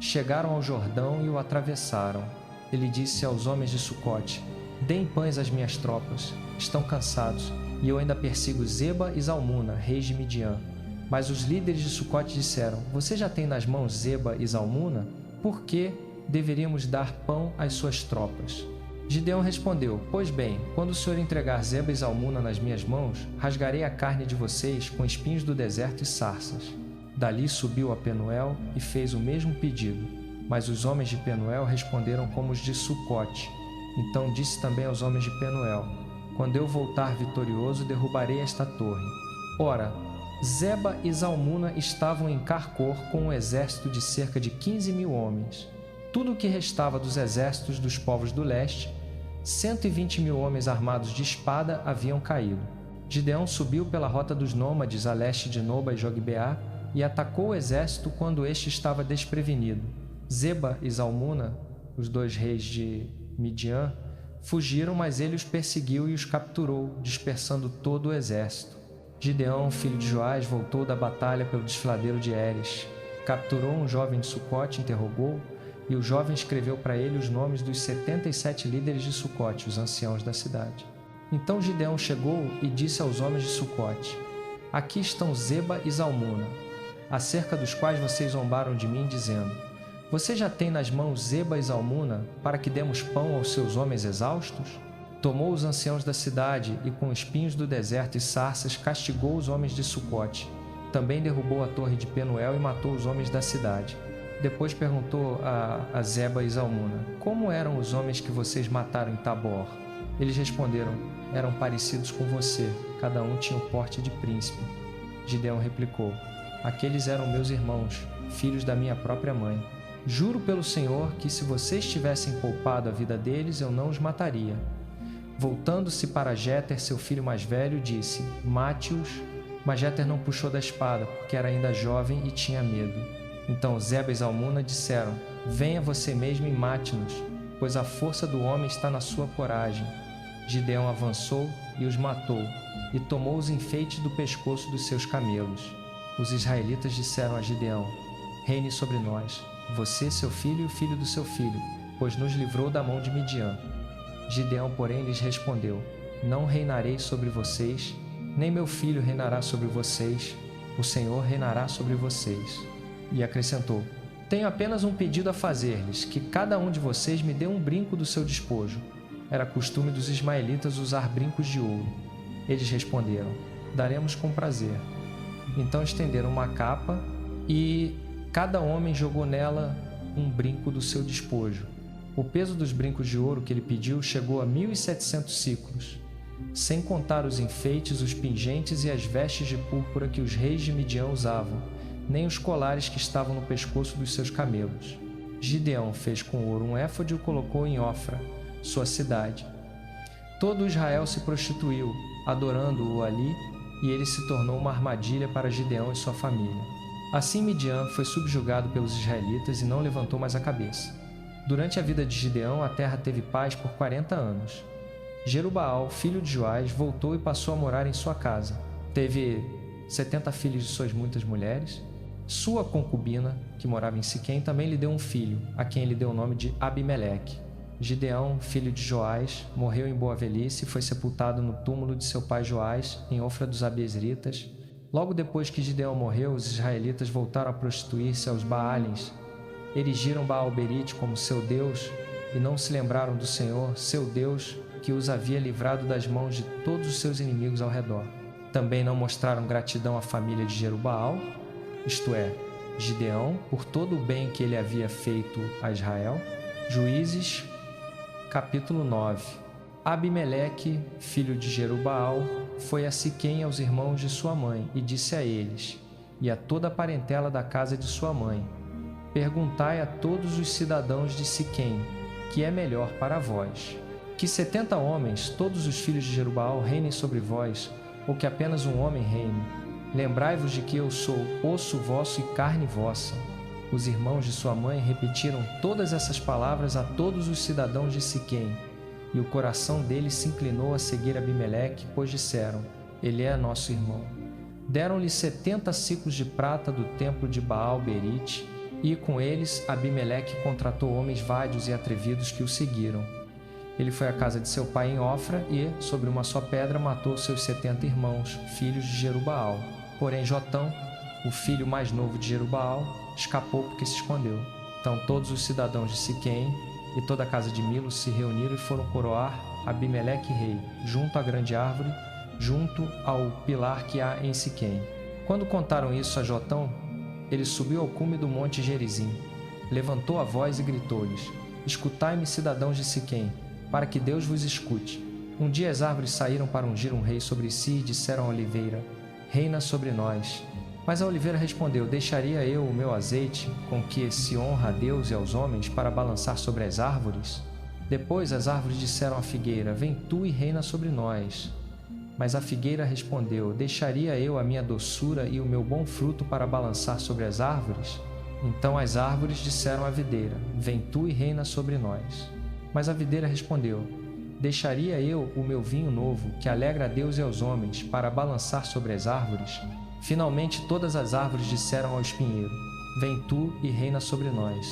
chegaram ao Jordão e o atravessaram. Ele disse aos homens de Sucote, deem pães às minhas tropas, estão cansados, e eu ainda persigo Zeba e Zalmuna, reis de Midian. Mas os líderes de Sucote disseram, você já tem nas mãos Zeba e Zalmuna? Por que deveríamos dar pão às suas tropas? Gideão respondeu, pois bem, quando o Senhor entregar Zeba e Zalmuna nas minhas mãos, rasgarei a carne de vocês com espinhos do deserto e sarças. Dali subiu a Penuel e fez o mesmo pedido. Mas os homens de Penuel responderam como os de Sucote. Então disse também aos homens de Penuel, quando eu voltar vitorioso, derrubarei esta torre. Ora, Zeba e Zalmuna estavam em Carcor com um exército de cerca de 15.000 homens. Tudo o que restava dos exércitos dos povos do leste, 120.000 homens armados de espada haviam caído. Gideão subiu pela rota dos nômades a leste de Noba e Jogbeá e atacou o exército quando este estava desprevenido. Zeba e Zalmuna, os 2 reis de Midian, fugiram, mas ele os perseguiu e os capturou, dispersando todo o exército. Gideão, filho de Joás, voltou da batalha pelo desfiladeiro de Heres. Capturou um jovem de Sucote, interrogou, e o jovem escreveu para ele os nomes dos 77 líderes de Sucote, os anciãos da cidade. Então Gideão chegou e disse aos homens de Sucote, aqui estão Zeba e Zalmuna, acerca dos quais vocês zombaram de mim, dizendo, você já tem nas mãos Zeba e Zalmuna para que demos pão aos seus homens exaustos? Tomou os anciãos da cidade e com espinhos do deserto e sarças castigou os homens de Sucote. Também derrubou a torre de Penuel e matou os homens da cidade. Depois perguntou a Zeba e Zalmuna, como eram os homens que vocês mataram em Tabor? Eles responderam, eram parecidos com você, cada um tinha o porte de príncipe. Gideão replicou, aqueles eram meus irmãos, filhos da minha própria mãe. Juro pelo Senhor que se vocês tivessem poupado a vida deles, eu não os mataria. Voltando-se para Jéter, seu filho mais velho, disse, mate-os, mas Jéter não puxou da espada, porque era ainda jovem e tinha medo. Então Zeba e Zalmuna disseram, venha você mesmo e mate-nos, pois a força do homem está na sua coragem. Gideão avançou e os matou, e tomou os enfeites do pescoço dos seus camelos. Os israelitas disseram a Gideão: reine sobre nós, você, seu filho e o filho do seu filho, pois nos livrou da mão de Midian. Gideão, porém, lhes respondeu: não reinarei sobre vocês, nem meu filho reinará sobre vocês, o Senhor reinará sobre vocês. E acrescentou: tenho apenas um pedido a fazer-lhes, que cada um de vocês me dê um brinco do seu despojo. Era costume dos ismaelitas usar brincos de ouro. Eles responderam: daremos com prazer. Então estenderam uma capa e cada homem jogou nela um brinco do seu despojo. O peso dos brincos de ouro que ele pediu chegou a 1.700 siclos, sem contar os enfeites, os pingentes e as vestes de púrpura que os reis de Midian usavam, nem os colares que estavam no pescoço dos seus camelos. Gideão fez com ouro um éfode e o colocou em Ofra, sua cidade. Todo Israel se prostituiu, adorando-o ali, e ele se tornou uma armadilha para Gideão e sua família. Assim Midian foi subjugado pelos israelitas e não levantou mais a cabeça. Durante a vida de Gideão, a terra teve paz por 40 anos. Jerubaal, filho de Joás, voltou e passou a morar em sua casa. Teve 70 filhos de suas muitas mulheres. Sua concubina, que morava em Siquém, também lhe deu um filho, a quem ele deu o nome de Abimeleque. Gideão, filho de Joás, morreu em boa velhice e foi sepultado no túmulo de seu pai Joás, em Ofra dos Abiezritas. Logo depois que Gideão morreu, os israelitas voltaram a prostituir-se aos Baalins, erigiram Baal-Berite como seu Deus e não se lembraram do Senhor, seu Deus, que os havia livrado das mãos de todos os seus inimigos ao redor. Também não mostraram gratidão à família de Jerubaal, isto é, Gideão, por todo o bem que ele havia feito a Israel. Juízes, capítulo 9. Abimeleque, filho de Jerubaal, foi a Siquém aos irmãos de sua mãe e disse a eles, e a toda a parentela da casa de sua mãe: perguntai a todos os cidadãos de Siquém, que é melhor para vós, que 70 homens, todos os filhos de Jerubaal, reinem sobre vós, ou que apenas um homem reine. Lembrai-vos de que eu sou osso vosso e carne vossa. Os irmãos de sua mãe repetiram todas essas palavras a todos os cidadãos de Siquém, e o coração deles se inclinou a seguir Abimeleque, pois disseram: ele é nosso irmão. Deram-lhe 70 ciclos de prata do templo de Baal-Berite, e com eles Abimeleque contratou homens vádios e atrevidos que o seguiram. Ele foi à casa de seu pai em Ofra e, sobre uma só pedra, matou seus 70 irmãos, filhos de Jerubaal. Porém Jotão, o filho mais novo de Jerubaal, escapou porque se escondeu. Então todos os cidadãos de Siquém e toda a casa de Milo se reuniram e foram coroar Abimeleque rei, junto à grande árvore, junto ao pilar que há em Siquém. Quando contaram isso a Jotão, ele subiu ao cume do monte Gerizim, levantou a voz e gritou-lhes: escutai-me, cidadãos de Siquém, para que Deus vos escute. Um dia as árvores saíram para ungir um rei sobre si e disseram à oliveira: reina sobre nós. Mas a oliveira respondeu: deixaria eu o meu azeite, com que se honra a Deus e aos homens, para balançar sobre as árvores? Depois as árvores disseram à figueira: vem tu e reina sobre nós. Mas a figueira respondeu: deixaria eu a minha doçura e o meu bom fruto para balançar sobre as árvores? Então as árvores disseram à videira: vem tu e reina sobre nós. Mas a videira respondeu: deixaria eu o meu vinho novo, que alegra a Deus e aos homens, para balançar sobre as árvores? Finalmente todas as árvores disseram ao espinheiro: vem tu e reina sobre nós.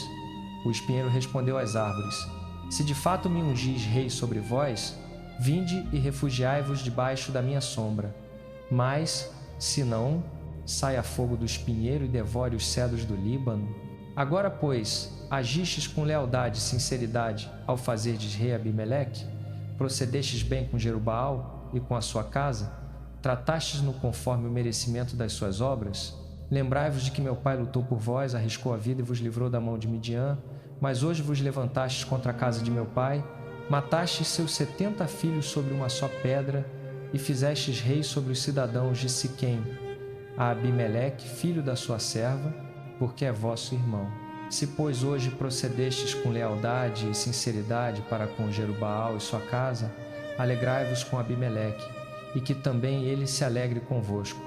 O espinheiro respondeu às árvores: se de fato me ungis rei sobre vós, vinde e refugiai-vos debaixo da minha sombra. Mas, se não, saia fogo do espinheiro e devore os cedros do Líbano. Agora, pois, agistes com lealdade e sinceridade ao fazerdes rei Abimeleque? Procedestes bem com Jerubaal e com a sua casa? Tratastes-no conforme o merecimento das suas obras? Lembrai-vos de que meu pai lutou por vós, arriscou a vida e vos livrou da mão de Midian, mas hoje vos levantastes contra a casa de meu pai, matastes seus 70 filhos sobre uma só pedra e fizestes rei sobre os cidadãos de Siquém, a Abimeleque, filho da sua serva, porque é vosso irmão. Se, pois, hoje procedestes com lealdade e sinceridade para com Jerubaal e sua casa, alegrai-vos com Abimeleque, e que também ele se alegre convosco.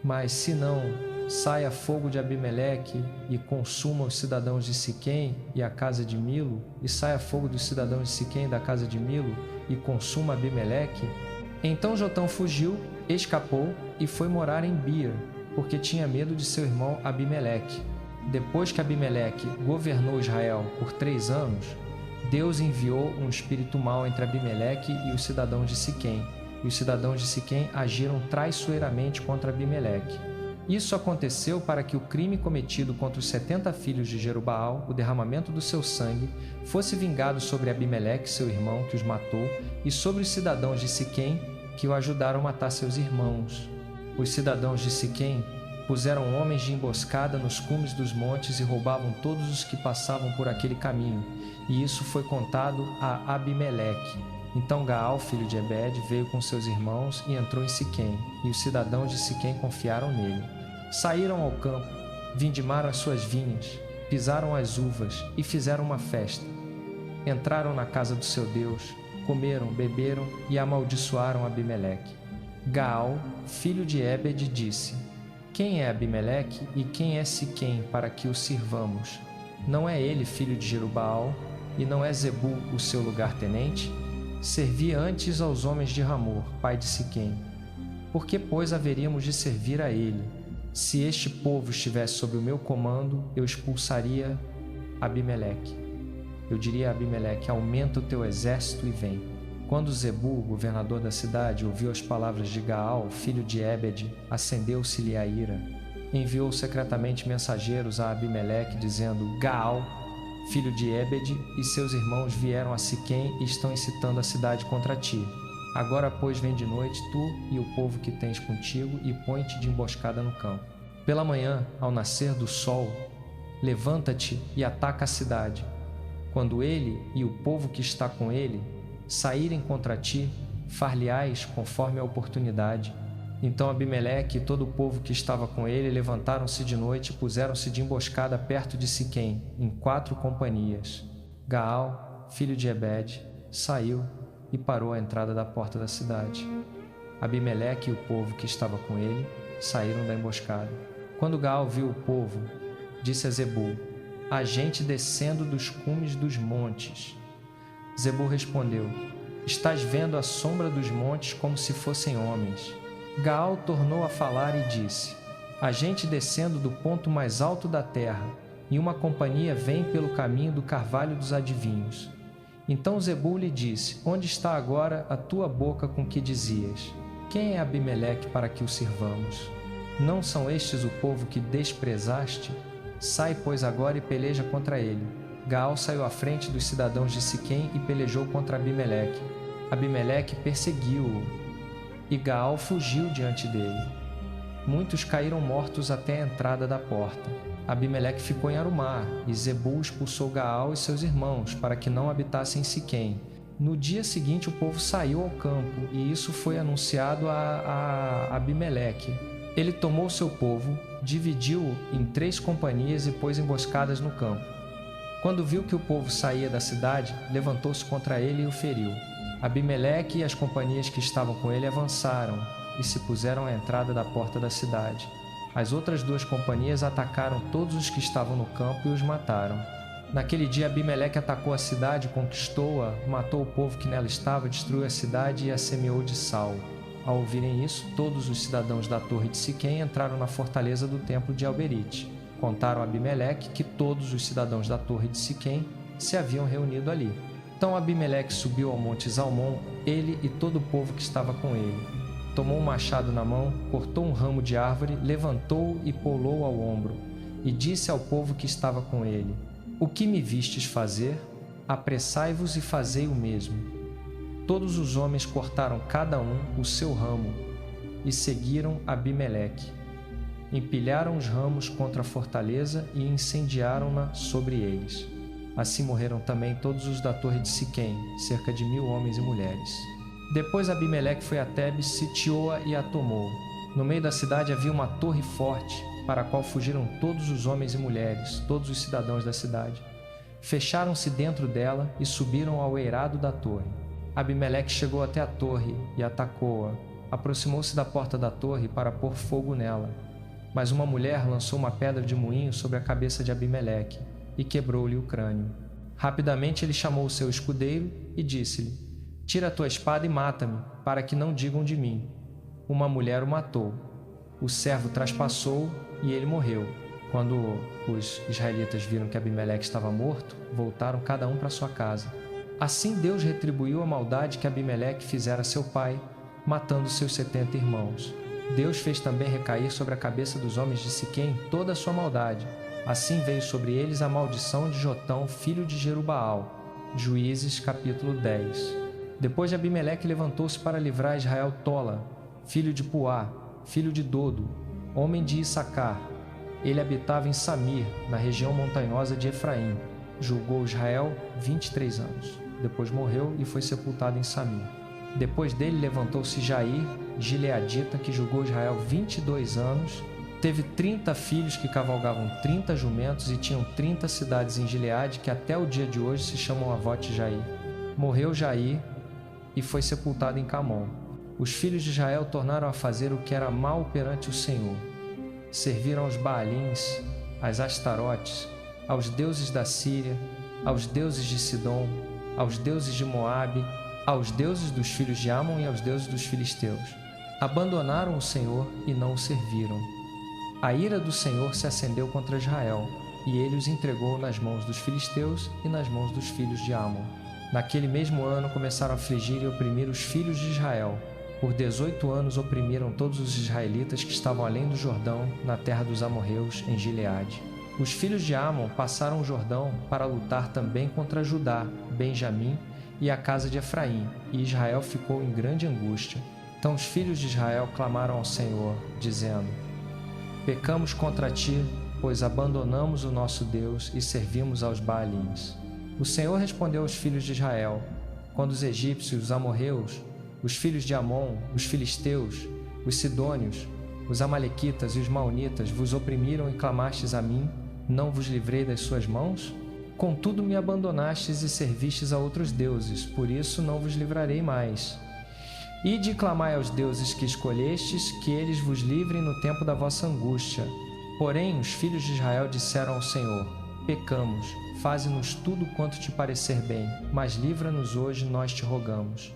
Mas, se não, saia fogo de Abimeleque e consuma os cidadãos de Siquém e a casa de Milo, e saia fogo dos cidadãos de Siquém e da casa de Milo e consuma Abimeleque. Então Jotão fugiu, escapou e foi morar em Beer, porque tinha medo de seu irmão Abimeleque. Depois que Abimeleque governou Israel por 3 anos, Deus enviou um espírito mau entre Abimeleque e os cidadãos de Siquém, e os cidadãos de Siquém agiram traiçoeiramente contra Abimeleque. Isso aconteceu para que o crime cometido contra os 70 filhos de Jerubaal, o derramamento do seu sangue, fosse vingado sobre Abimeleque, seu irmão, que os matou, e sobre os cidadãos de Siquém, que o ajudaram a matar seus irmãos. Os cidadãos de Siquém puseram homens de emboscada nos cumes dos montes e roubavam todos os que passavam por aquele caminho, e isso foi contado a Abimeleque. Então Gaal, filho de Ebed, veio com seus irmãos e entrou em Siquém, e os cidadãos de Siquém confiaram nele. Saíram ao campo, vindimaram as suas vinhas, pisaram as uvas e fizeram uma festa. Entraram na casa do seu Deus, comeram, beberam e amaldiçoaram Abimeleque. Gaal, filho de Ebed, disse: Quem é Abimeleque e quem é Siquém para que o sirvamos? Não é ele filho de Jerubaal, e não é Zebul o seu lugar-tenente? Servi antes aos homens de Ramor, pai de Siquém. Por que, pois, haveríamos de servir a ele? Se este povo estivesse sob o meu comando, eu expulsaria Abimeleque. Eu diria a Abimeleque: aumenta o teu exército e vem. Quando Zebul, governador da cidade, ouviu as palavras de Gaal, filho de Ebed, acendeu-se-lhe a ira. Enviou secretamente mensageiros a Abimeleque, dizendo: Gaal, filho de Ebed, e seus irmãos vieram a Siquém e estão incitando a cidade contra ti. Agora, pois, vem de noite, tu e o povo que tens contigo, e põe-te de emboscada no campo. Pela manhã, ao nascer do sol, levanta-te e ataca a cidade. Quando ele e o povo que está com ele saírem contra ti, far-lhe-ás conforme a oportunidade. Então Abimeleque e todo o povo que estava com ele levantaram-se de noite e puseram-se de emboscada perto de Siquém, em 4 companhias. Gaal, filho de Ebed, saiu e parou à entrada da porta da cidade. Abimeleque e o povo que estava com ele saíram da emboscada. Quando Gaal viu o povo, disse a Zebul: há gente descendo dos cumes dos montes. Zebul respondeu: estás vendo a sombra dos montes como se fossem homens. Gaal tornou a falar e disse: há gente descendo do ponto mais alto da terra, e uma companhia vem pelo caminho do carvalho dos adivinhos. Então Zebul lhe disse: onde está agora a tua boca com que dizias: quem é Abimeleque para que o sirvamos? Não são estes o povo que desprezaste? Sai, pois, agora e peleja contra ele. Gaal saiu à frente dos cidadãos de Siquém e pelejou contra Abimeleque. Abimeleque perseguiu-o, e Gaal fugiu diante dele. Muitos caíram mortos até a entrada da porta. Abimeleque ficou em Arumá, e Zebul expulsou Gaal e seus irmãos, para que não habitassem em Siquém. No dia seguinte o povo saiu ao campo, e isso foi anunciado a Abimeleque. Ele tomou seu povo, dividiu-o em 3 companhias e pôs emboscadas no campo. Quando viu que o povo saía da cidade, levantou-se contra ele e o feriu. Abimeleque e as companhias que estavam com ele avançaram e se puseram à entrada da porta da cidade. As outras 2 companhias atacaram todos os que estavam no campo e os mataram. Naquele dia Abimeleque atacou a cidade, conquistou-a, matou o povo que nela estava, destruiu a cidade e a semeou de sal. Ao ouvirem isso, todos os cidadãos da torre de Siquém entraram na fortaleza do templo de Alberite. Contaram a Abimeleque que todos os cidadãos da torre de Siquém se haviam reunido ali. Então Abimeleque subiu ao monte Zalmon, ele e todo o povo que estava com ele. Tomou um machado na mão, cortou um ramo de árvore, levantou-o e pô-lo ao ombro, e disse ao povo que estava com ele: o que me vistes fazer? Apressai-vos e fazei o mesmo. Todos os homens cortaram cada um o seu ramo e seguiram Abimeleque. Empilharam os ramos contra a fortaleza e incendiaram-na sobre eles. Assim morreram também todos os da torre de Siquém, cerca de 1000 homens e mulheres. Depois Abimeleque foi a Tebes, sitiou-a e a tomou. No meio da cidade havia uma torre forte, para a qual fugiram todos os homens e mulheres, todos os cidadãos da cidade. Fecharam-se dentro dela e subiram ao eirado da torre. Abimeleque chegou até a torre e atacou-a. Aproximou-se da porta da torre para pôr fogo nela. Mas uma mulher lançou uma pedra de moinho sobre a cabeça de Abimeleque e quebrou-lhe o crânio. Rapidamente ele chamou o seu escudeiro e disse-lhe: Tira a tua espada e mata-me, para que não digam de mim: Uma mulher o matou. O servo traspassou e ele morreu. Quando os israelitas viram que Abimeleque estava morto, voltaram cada um para sua casa. Assim Deus retribuiu a maldade que Abimeleque fizera a seu pai, matando seus 70 irmãos. Deus fez também recair sobre a cabeça dos homens de Siquém toda a sua maldade. Assim veio sobre eles a maldição de Jotão, filho de Jerubaal. Juízes, capítulo 10. Depois de Abimeleque levantou-se para livrar Israel Tola, filho de Puá, filho de Dodo, homem de Issacar. Ele habitava em Samir, na região montanhosa de Efraim. Julgou Israel 23 anos. Depois morreu e foi sepultado em Samir. Depois dele levantou-se Jair, gileadita, que julgou Israel 22 anos. Teve 30 filhos que cavalgavam 30 jumentos e tinham 30 cidades em Gileade, que até o dia de hoje se chamam Avote Jair. Morreu Jair e foi sepultado em Camon. Os filhos de Israel tornaram a fazer o que era mal perante o Senhor. Serviram aos Baalins, às Astarotes, aos deuses da Síria, aos deuses de Sidom, aos deuses de Moabe, aos deuses dos filhos de Amon e aos deuses dos filisteus. Abandonaram o Senhor e não o serviram. A ira do Senhor se acendeu contra Israel, e ele os entregou nas mãos dos filisteus e nas mãos dos filhos de Amon. Naquele mesmo ano começaram a afligir e oprimir os filhos de Israel. Por 18 anos oprimiram todos os israelitas que estavam além do Jordão, na terra dos amorreus, em Gileade. Os filhos de Amon passaram o Jordão para lutar também contra Judá, Benjamim e a casa de Efraim, e Israel ficou em grande angústia. Então os filhos de Israel clamaram ao Senhor, dizendo: Pecamos contra ti, pois abandonamos o nosso Deus e servimos aos Baalins. O Senhor respondeu aos filhos de Israel: Quando os egípcios, os amorreus, os filhos de Amon, os filisteus, os sidônios, os amalequitas e os maonitas vos oprimiram e clamastes a mim, não vos livrei das suas mãos? Contudo me abandonastes e servistes a outros deuses, por isso não vos livrarei mais. Ide e clamai aos deuses que escolhestes, que eles vos livrem no tempo da vossa angústia. Porém os filhos de Israel disseram ao Senhor: Pecamos, faze-nos tudo quanto te parecer bem, mas livra-nos hoje, nós te rogamos.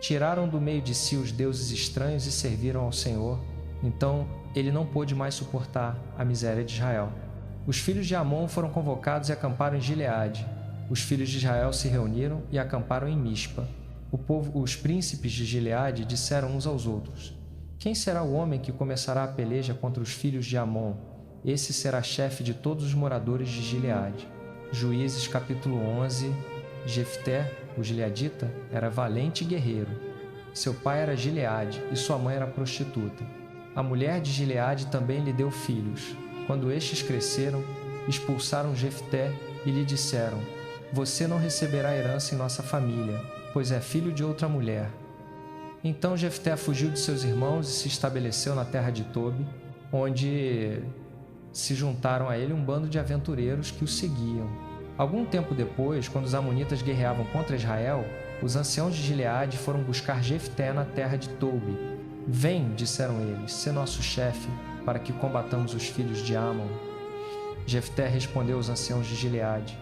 Tiraram do meio de si os deuses estranhos e serviram ao Senhor. Então ele não pôde mais suportar a miséria de Israel. Os filhos de Amon foram convocados e acamparam em Gileade. Os filhos de Israel se reuniram e acamparam em Mispa. Os príncipes de Gileade disseram uns aos outros: Quem será o homem que começará a peleja contra os filhos de Amon? Esse será chefe de todos os moradores de Gileade. Juízes capítulo 11. Jefté, o gileadita, era valente e guerreiro. Seu pai era Gileade e sua mãe era prostituta. A mulher de Gileade também lhe deu filhos. Quando estes cresceram, expulsaram Jefté e lhe disseram: Você não receberá herança em nossa família, pois é filho de outra mulher. Então Jefté fugiu de seus irmãos e se estabeleceu na terra de Tobi, onde se juntaram a ele um bando de aventureiros que o seguiam. Algum tempo depois, quando os amonitas guerreavam contra Israel, os anciãos de Gileade foram buscar Jefté na terra de Tobi. Vem, disseram eles, ser nosso chefe, para que combatamos os filhos de Amon. Jefté respondeu aos anciãos de Gileade: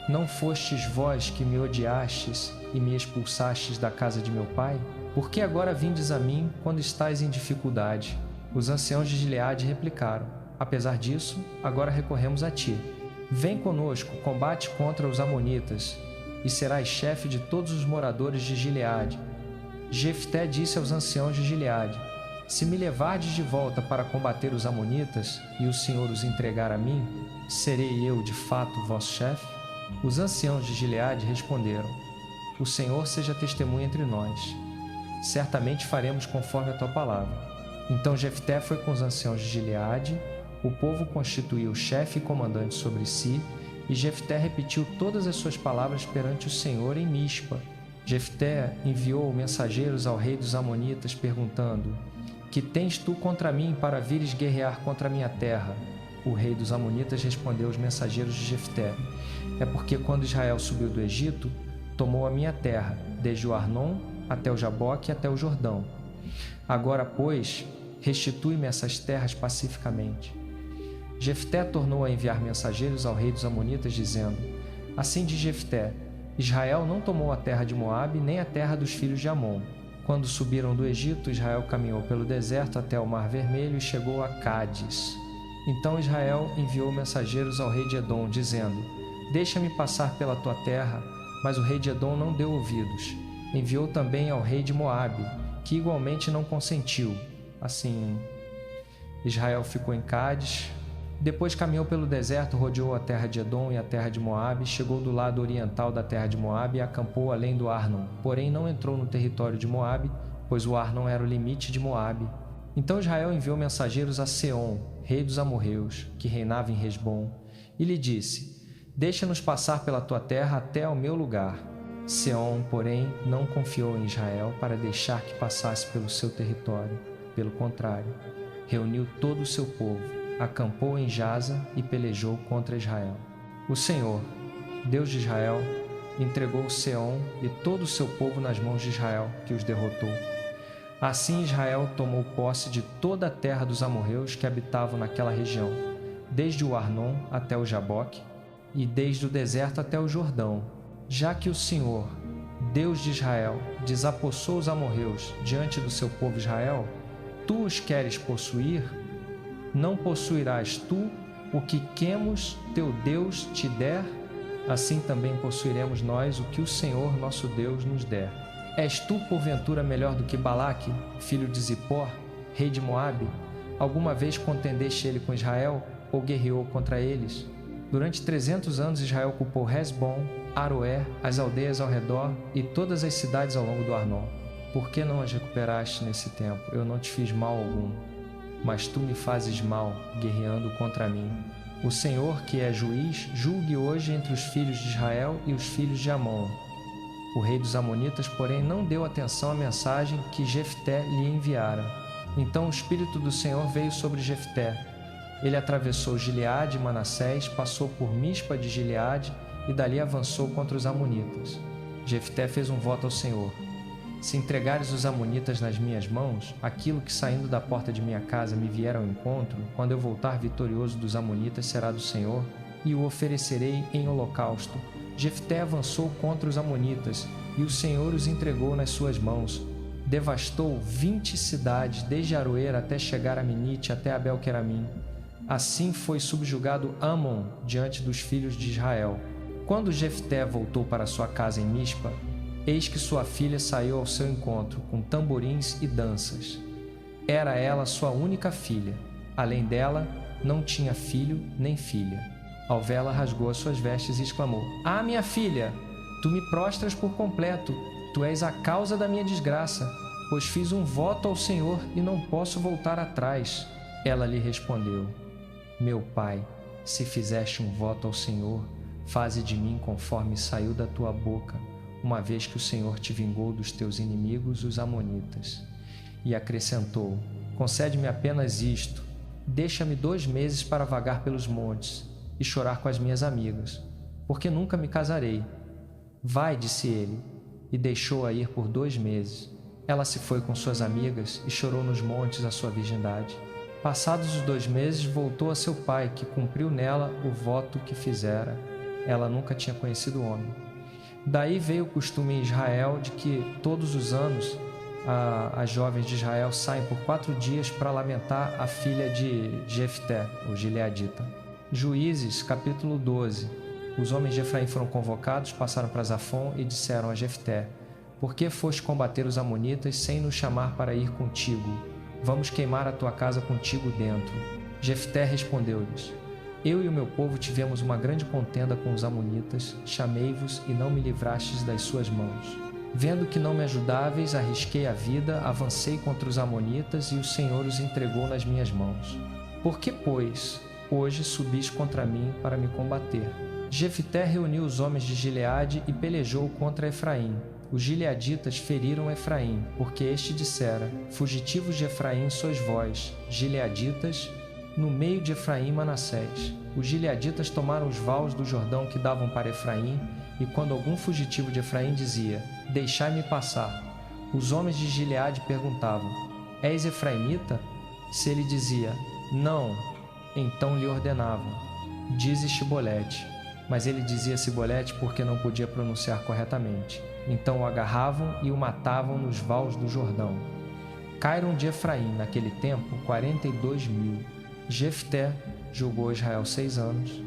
Não fostes vós que me odiastes e me expulsastes da casa de meu pai? Por que agora vindes a mim quando estais em dificuldade? Os anciãos de Gileade replicaram: Apesar disso, agora recorremos a ti. Vem conosco, combate contra os amonitas, e serás chefe de todos os moradores de Gileade. Jefté disse aos anciãos de Gileade: Se me levardes de volta para combater os amonitas, e o Senhor os entregar a mim, serei eu de fato vosso chefe? Os anciãos de Gileade responderam: O Senhor seja testemunha entre nós. Certamente faremos conforme a tua palavra. Então Jefté foi com os anciãos de Gileade. O povo constituiu chefe e comandante sobre si, e Jefté repetiu todas as suas palavras perante o Senhor em Mispa. Jefté enviou mensageiros ao rei dos amonitas, perguntando: Que tens tu contra mim para vires guerrear contra a minha terra? O rei dos amonitas respondeu aos mensageiros de Jefté: É porque quando Israel subiu do Egito, tomou a minha terra, desde o Arnon até o Jaboque e até o Jordão. Agora, pois, restitui-me essas terras pacificamente. Jefté tornou a enviar mensageiros ao rei dos amonitas, dizendo: Assim diz Jefté: Israel não tomou a terra de Moabe, nem a terra dos filhos de Amon. Quando subiram do Egito, Israel caminhou pelo deserto até o Mar Vermelho e chegou a Cádiz. Então Israel enviou mensageiros ao rei de Edom, dizendo: Deixa-me passar pela tua terra. Mas o rei de Edom não deu ouvidos. Enviou também ao rei de Moabe, que igualmente não consentiu. Assim, Israel ficou em Cádiz. Depois caminhou pelo deserto, rodeou a terra de Edom e a terra de Moabe, chegou do lado oriental da terra de Moabe e acampou além do Arnon. Porém não entrou no território de Moabe, pois o Arnon era o limite de Moabe. Então Israel enviou mensageiros a Seom, rei dos amorreus, que reinava em Hesbom, e lhe disse: Deixa-nos passar pela tua terra até ao meu lugar. Seom, porém, não confiou em Israel para deixar que passasse pelo seu território. Pelo contrário, reuniu todo o seu povo, acampou em Jaza e pelejou contra Israel. O Senhor, Deus de Israel, entregou Seom e todo o seu povo nas mãos de Israel, que os derrotou. Assim Israel tomou posse de toda a terra dos amorreus que habitavam naquela região, desde o Arnon até o Jaboque, e desde o deserto até o Jordão. Já que o Senhor, Deus de Israel, desapossou os amorreus diante do seu povo Israel, tu os queres possuir? Não possuirás tu o que Quemos, teu Deus, te der? Assim também possuiremos nós o que o Senhor, nosso Deus, nos der. És tu, porventura, melhor do que Balaque, filho de Zippor, rei de Moabe? Alguma vez contendeste ele com Israel, ou guerreou contra eles? Durante 300 anos Israel ocupou Hesbom, Aroer, as aldeias ao redor e todas as cidades ao longo do Arnon. Por que não as recuperaste nesse tempo? Eu não te fiz mal algum, mas tu me fazes mal, guerreando contra mim. O Senhor, que é juiz, julgue hoje entre os filhos de Israel e os filhos de Amon. O rei dos amonitas, porém, não deu atenção à mensagem que Jefté lhe enviara. Então o Espírito do Senhor veio sobre Jefté. Ele atravessou Gileade e Manassés, passou por Mispa de Gileade e dali avançou contra os amonitas. Jefté fez um voto ao Senhor: Se entregares os amonitas nas minhas mãos, aquilo que saindo da porta de minha casa me vier ao encontro, quando eu voltar vitorioso dos amonitas será do Senhor, e o oferecerei em holocausto. Jefté avançou contra os amonitas, e o Senhor os entregou nas suas mãos. Devastou 20 cidades, desde Aroer até chegar a Minite, até Abel-Queramim. Assim foi subjugado Amon diante dos filhos de Israel. Quando Jefté voltou para sua casa em Mispa, eis que sua filha saiu ao seu encontro, com tamborins e danças. Era ela sua única filha. Além dela, não tinha filho nem filha. Ao vê-la, rasgou as suas vestes e exclamou: Ah, minha filha! Tu me prostras por completo. Tu és a causa da minha desgraça, pois fiz um voto ao Senhor e não posso voltar atrás. Ela lhe respondeu: Meu pai, se fizeste um voto ao Senhor, faze de mim conforme saiu da tua boca, uma vez que o Senhor te vingou dos teus inimigos, os amonitas. E acrescentou: Concede-me apenas isto, deixa-me 2 meses para vagar pelos montes e chorar com as minhas amigas, porque nunca me casarei. Vai, disse ele, e deixou-a ir por 2 meses. Ela se foi com suas amigas e chorou nos montes a sua virgindade. Passados os 2 meses, voltou a seu pai, que cumpriu nela o voto que fizera. Ela nunca tinha conhecido homem. Daí veio o costume em Israel de que, todos os anos, as jovens de Israel saem por 4 dias para lamentar a filha de Jefté, o gileadita. Juízes, capítulo 12. Os homens de Efraim foram convocados, passaram para Zafon e disseram a Jefté: Por que foste combater os amonitas sem nos chamar para ir contigo? Vamos queimar a tua casa contigo dentro. Jefté respondeu-lhes: Eu e o meu povo tivemos uma grande contenda com os amonitas, chamei-vos e não me livrastes das suas mãos. Vendo que não me ajudáveis, arrisquei a vida, avancei contra os amonitas e o Senhor os entregou nas minhas mãos. Por que, pois, hoje subis contra mim para me combater? Jefté reuniu os homens de Gileade e pelejou contra Efraim. Os gileaditas feriram Efraim, porque este dissera: Fugitivos de Efraim sois vós, gileaditas, no meio de Efraim e Manassés. Os gileaditas tomaram os vales do Jordão que davam para Efraim, e quando algum fugitivo de Efraim dizia: Deixai-me passar, os homens de Gileade perguntavam: És efraimita? Se ele dizia, não, então lhe ordenavam, dize Shibolete. Mas ele dizia Sibolete porque não podia pronunciar corretamente. Então o agarravam e o matavam nos vales do Jordão. Caíram de Efraim, naquele tempo, 42.000. Jefté julgou Israel 6 anos.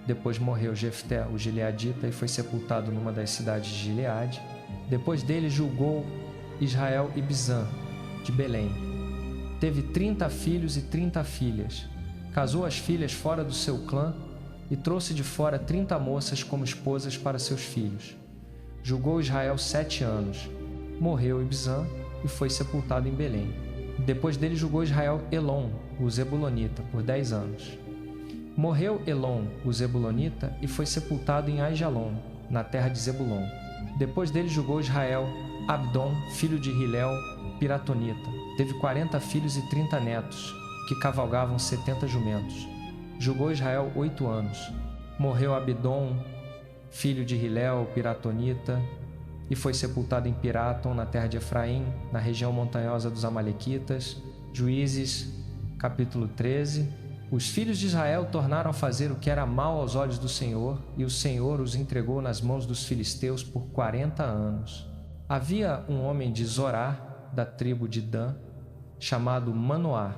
Depois morreu Jefté, o gileadita, e foi sepultado numa das cidades de Gileade. Depois dele julgou Israel Ibzan, de Belém. Teve 30 filhos e 30 filhas. Casou as filhas fora do seu clã e trouxe de fora 30 moças como esposas para seus filhos. Julgou Israel 7 anos. Morreu Ibzan e foi sepultado em Belém. Depois dele julgou Israel Elon, o Zebulonita, por 10 anos. Morreu Elon, o Zebulonita, e foi sepultado em Aijalon, na terra de Zebulon. Depois dele julgou Israel Abdon, filho de Hilel, Piratonita. Teve 40 filhos e 30 netos, que cavalgavam 70 jumentos. Julgou Israel 8 anos. Morreu Abdon, filho de Hilel, Piratonita, e foi sepultado em Piraton, na terra de Efraim, na região montanhosa dos Amalequitas. Juízes, capítulo 13. Os filhos de Israel tornaram a fazer o que era mal aos olhos do Senhor, e o Senhor os entregou nas mãos dos filisteus por 40 anos. Havia um homem de Zorá, da tribo de Dan, chamado Manoá.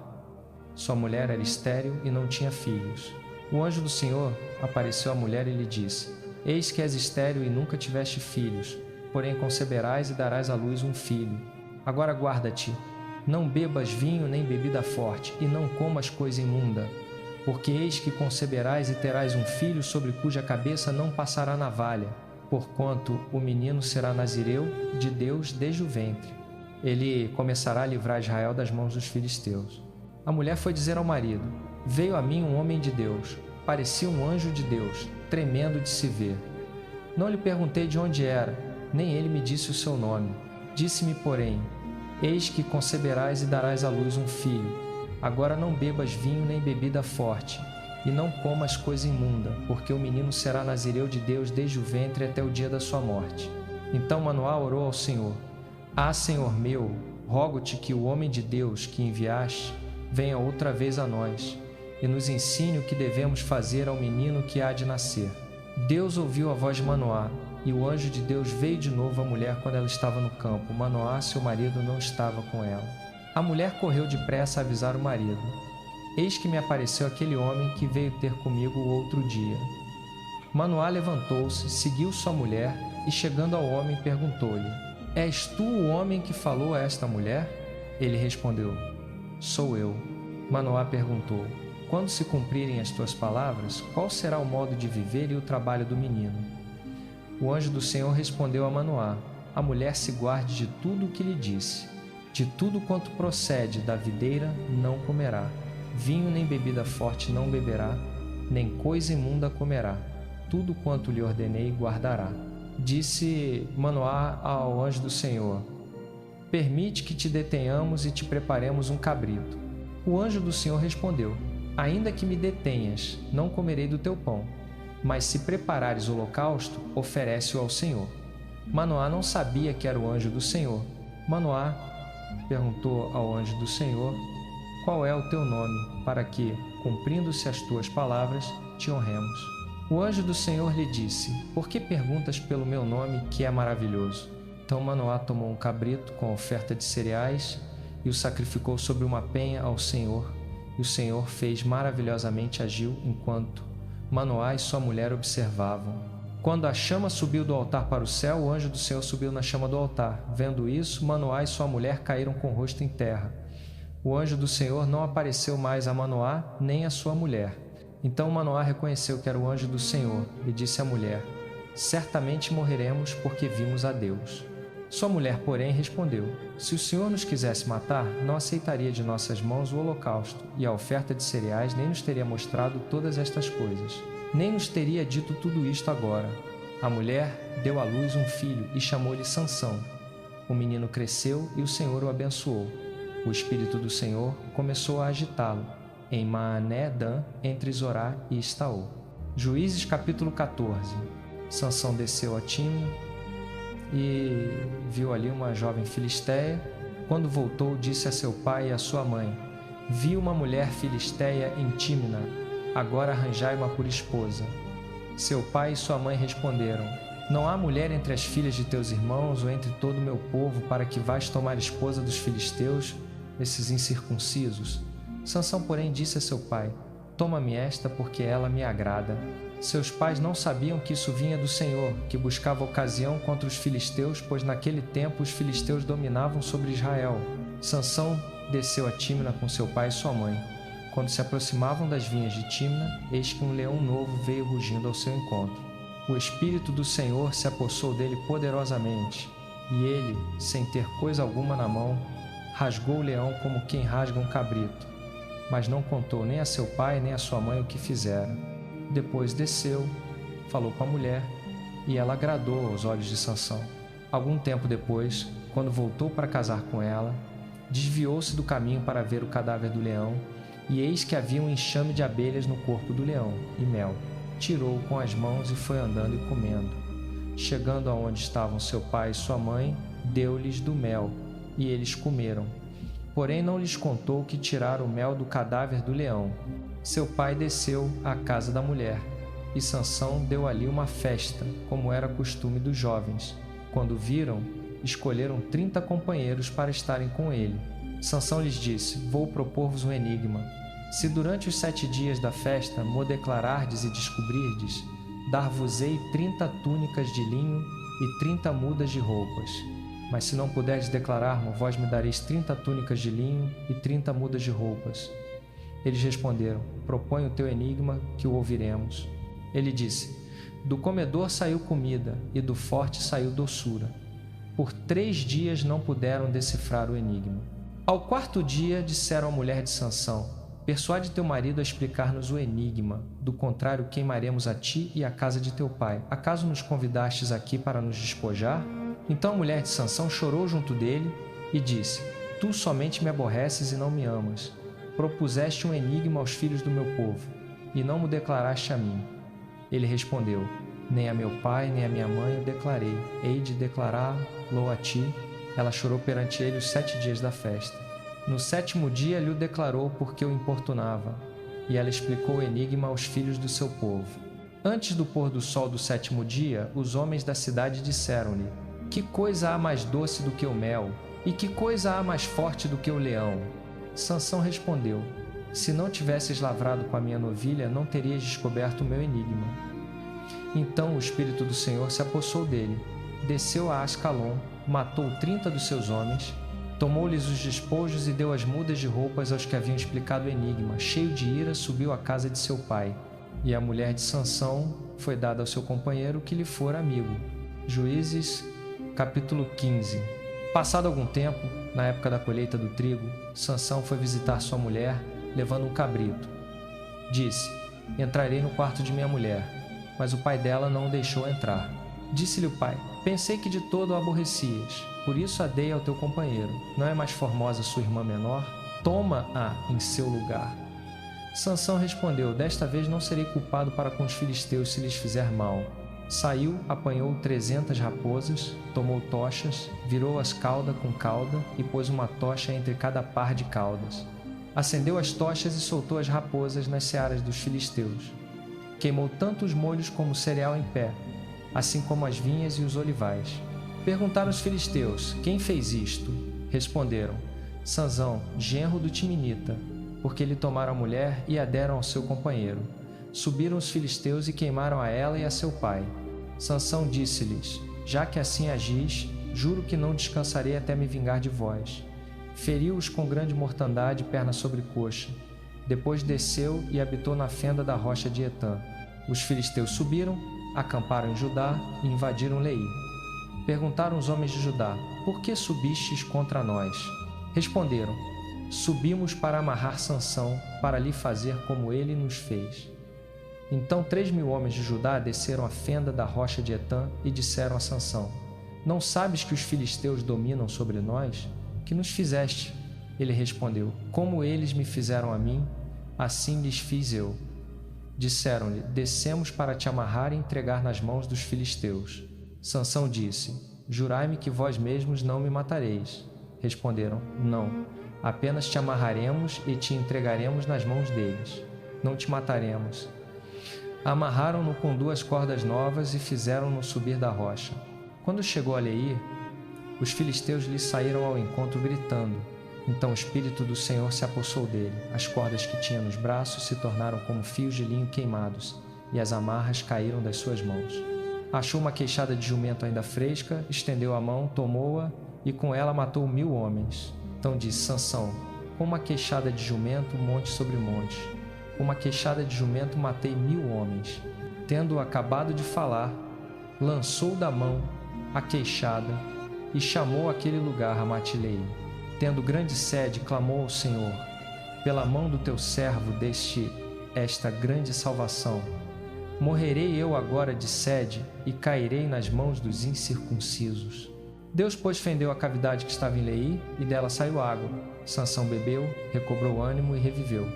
Sua mulher era estéril e não tinha filhos. O anjo do Senhor apareceu à mulher e lhe disse: Eis que és estéril e nunca tiveste filhos, porém conceberás e darás à luz um filho. Agora guarda-te, não bebas vinho nem bebida forte, e não comas coisa imunda, porque eis que conceberás e terás um filho sobre cuja cabeça não passará navalha, porquanto o menino será nazireu de Deus desde o ventre. Ele começará a livrar Israel das mãos dos filisteus. A mulher foi dizer ao marido: Veio a mim um homem de Deus, parecia um anjo de Deus, tremendo de se ver. Não lhe perguntei de onde era, nem ele me disse o seu nome. Disse-me, porém: Eis que conceberás e darás à luz um filho. Agora não bebas vinho nem bebida forte, e não comas coisa imunda, porque o menino será nazireu de Deus desde o ventre até o dia da sua morte. Então Manoá orou ao Senhor: Ah, Senhor meu, rogo-te que o homem de Deus que enviaste venha outra vez a nós, e nos ensine o que devemos fazer ao menino que há de nascer. Deus ouviu a voz de Manoá, e o anjo de Deus veio de novo à mulher quando ela estava no campo. Manoá, seu marido, não estava com ela. A mulher correu depressa a avisar o marido: Eis que me apareceu aquele homem que veio ter comigo o outro dia. Manoá levantou-se, seguiu sua mulher, e chegando ao homem, perguntou-lhe: És tu o homem que falou a esta mulher? Ele respondeu: Sou eu. Manoá perguntou: Quando se cumprirem as tuas palavras, qual será o modo de viver e o trabalho do menino? O anjo do Senhor respondeu a Manoá: A mulher se guarde de tudo o que lhe disse. De tudo quanto procede da videira não comerá. Vinho nem bebida forte não beberá, nem coisa imunda comerá. Tudo quanto lhe ordenei guardará. Disse Manoá ao anjo do Senhor: Permite que te detenhamos e te preparemos um cabrito. O anjo do Senhor respondeu: Ainda que me detenhas, não comerei do teu pão. Mas se preparares o holocausto, oferece-o ao Senhor. Manoá não sabia que era o anjo do Senhor. Manoá perguntou ao anjo do Senhor: Qual é o teu nome, para que, cumprindo-se as tuas palavras, te honremos? O anjo do Senhor lhe disse: Por que perguntas pelo meu nome, que é maravilhoso? Então Manoá tomou um cabrito com oferta de cereais e o sacrificou sobre uma penha ao Senhor. E o Senhor fez maravilhosamente agiu enquanto Manoá e sua mulher observavam. Quando a chama subiu do altar para o céu, o anjo do Senhor subiu na chama do altar. Vendo isso, Manoá e sua mulher caíram com o rosto em terra. O anjo do Senhor não apareceu mais a Manoá nem a sua mulher. Então Manoá reconheceu que era o anjo do Senhor e disse à mulher: Certamente morreremos porque vimos a Deus. Sua mulher, porém, respondeu: Se o Senhor nos quisesse matar, não aceitaria de nossas mãos o holocausto e a oferta de cereais, nem nos teria mostrado todas estas coisas, nem nos teria dito tudo isto agora. A mulher deu à luz um filho e chamou-lhe Sansão. O menino cresceu e o Senhor o abençoou. O Espírito do Senhor começou a agitá-lo em Maané-Dan, entre Zorá e Estaol. Juízes capítulo 14. Sansão desceu a Timna e viu ali uma jovem filisteia. Quando voltou, disse a seu pai e a sua mãe: Vi uma mulher filisteia em Tímina, agora arranjai-ma por esposa. Seu pai e sua mãe responderam: Não há mulher entre as filhas de teus irmãos ou entre todo o meu povo para que vás tomar esposa dos filisteus, esses incircuncisos? Sansão, porém, disse a seu pai: Toma-me esta, porque ela me agrada. Seus pais não sabiam que isso vinha do Senhor, que buscava ocasião contra os filisteus, pois naquele tempo os filisteus dominavam sobre Israel. Sansão desceu a Tímina com seu pai e sua mãe. Quando se aproximavam das vinhas de Tímina, eis que um leão novo veio rugindo ao seu encontro. O Espírito do Senhor se apossou dele poderosamente, e ele, sem ter coisa alguma na mão, rasgou o leão como quem rasga um cabrito, mas não contou nem a seu pai nem a sua mãe o que fizera. Depois desceu, falou com a mulher, e ela agradou aos olhos de Sansão. Algum tempo depois, quando voltou para casar com ela, desviou-se do caminho para ver o cadáver do leão, e eis que havia um enxame de abelhas no corpo do leão, e mel. Tirou-o com as mãos e foi andando e comendo. Chegando aonde estavam seu pai e sua mãe, deu-lhes do mel, e eles comeram. Porém não lhes contou que tiraram o mel do cadáver do leão. Seu pai desceu à casa da mulher, e Sansão deu ali uma festa, como era costume dos jovens. Quando viram, escolheram 30 companheiros para estarem com ele. Sansão lhes disse: Vou propor-vos um enigma. Se durante os 7 dias da festa mo declarardes e descobrirdes, dar-vos-ei 30 túnicas de linho e 30 mudas de roupas. Mas se não puderdes declarar-mo, vós me dareis 30 túnicas de linho e 30 mudas de roupas. Eles responderam: Propõe o teu enigma, que o ouviremos. Ele disse: Do comedor saiu comida, e do forte saiu doçura. Por 3 dias não puderam decifrar o enigma. Ao 4º dia, disseram à mulher de Sansão: Persuade teu marido a explicar-nos o enigma, do contrário queimaremos a ti e a casa de teu pai. Acaso nos convidastes aqui para nos despojar? Então a mulher de Sansão chorou junto dele e disse: Tu somente me aborreces e não me amas. Propuseste um enigma aos filhos do meu povo, e não mo declaraste a mim. Ele respondeu: Nem a meu pai, nem a minha mãe o declarei. Hei de declará-lo a ti. Ela chorou perante ele os 7 dias da festa. No 7º dia lhe o declarou porque o importunava, e ela explicou o enigma aos filhos do seu povo. Antes do pôr do sol do 7º dia, os homens da cidade disseram-lhe: Que coisa há mais doce do que o mel? E que coisa há mais forte do que o leão? Sansão respondeu: Se não tivesses lavrado com a minha novilha, não terias descoberto o meu enigma. Então o Espírito do Senhor se apossou dele, desceu a Ascalon, matou 30 dos seus homens, tomou-lhes os despojos e deu as mudas de roupas aos que haviam explicado o enigma. Cheio de ira, subiu à casa de seu pai. E a mulher de Sansão foi dada ao seu companheiro, que lhe fora amigo. Juízes, capítulo 15. Passado algum tempo, na época da colheita do trigo, Sansão foi visitar sua mulher, levando um cabrito. Disse: Entrarei no quarto de minha mulher. Mas o pai dela não o deixou entrar. Disse-lhe o pai: Pensei que de todo a aborrecias, por isso a dei ao teu companheiro. Não é mais formosa sua irmã menor? Toma-a em seu lugar. Sansão respondeu: Desta vez não serei culpado para com os filisteus se lhes fizer mal. Saiu, apanhou 300 raposas, tomou tochas, virou-as cauda com cauda e pôs uma tocha entre cada par de caudas. Acendeu as tochas e soltou as raposas nas searas dos filisteus. Queimou tanto os molhos como o cereal em pé, assim como as vinhas e os olivais. Perguntaram os filisteus: Quem fez isto? Responderam: Sansão, genro do Timinita, porque lhe tomaram a mulher e a deram ao seu companheiro. Subiram os filisteus e queimaram a ela e a seu pai. Sansão disse-lhes: Já que assim agis, juro que não descansarei até me vingar de vós. Feriu-os com grande mortandade, perna sobre coxa. Depois desceu e habitou na fenda da rocha de Etã. Os filisteus subiram, acamparam em Judá e invadiram Leí. Perguntaram os homens de Judá: Por que subistes contra nós? Responderam: Subimos para amarrar Sansão, para lhe fazer como ele nos fez. Então 3.000 homens de Judá desceram a fenda da rocha de Etã e disseram a Sansão: Não sabes que os filisteus dominam sobre nós? Que nos fizeste? Ele respondeu: Como eles me fizeram a mim, assim lhes fiz eu. Disseram-lhe: Descemos para te amarrar e entregar nas mãos dos filisteus. Sansão disse: Jurai-me que vós mesmos não me matareis. Responderam: Não. Apenas te amarraremos e te entregaremos nas mãos deles. Não te mataremos. Amarraram-no com 2 cordas novas e fizeram-no subir da rocha. Quando chegou a Leí, os filisteus lhe saíram ao encontro gritando. Então o Espírito do Senhor se apossou dele. As cordas que tinha nos braços se tornaram como fios de linho queimados, e as amarras caíram das suas mãos. Achou uma queixada de jumento ainda fresca, estendeu a mão, tomou-a, e com ela matou 1000 homens. Então disse Sansão: com uma queixada de jumento, monte sobre monte. Com uma queixada de jumento matei 1000 homens. Tendo acabado de falar, lançou da mão a queixada e chamou aquele lugar Ramatilei. Tendo grande sede, clamou ao Senhor: pela mão do teu servo deste esta grande salvação. Morrerei eu agora de sede e cairei nas mãos dos incircuncisos. Deus, pois, fendeu a cavidade que estava em Leí, e dela saiu água. Sansão bebeu, recobrou o ânimo e reviveu.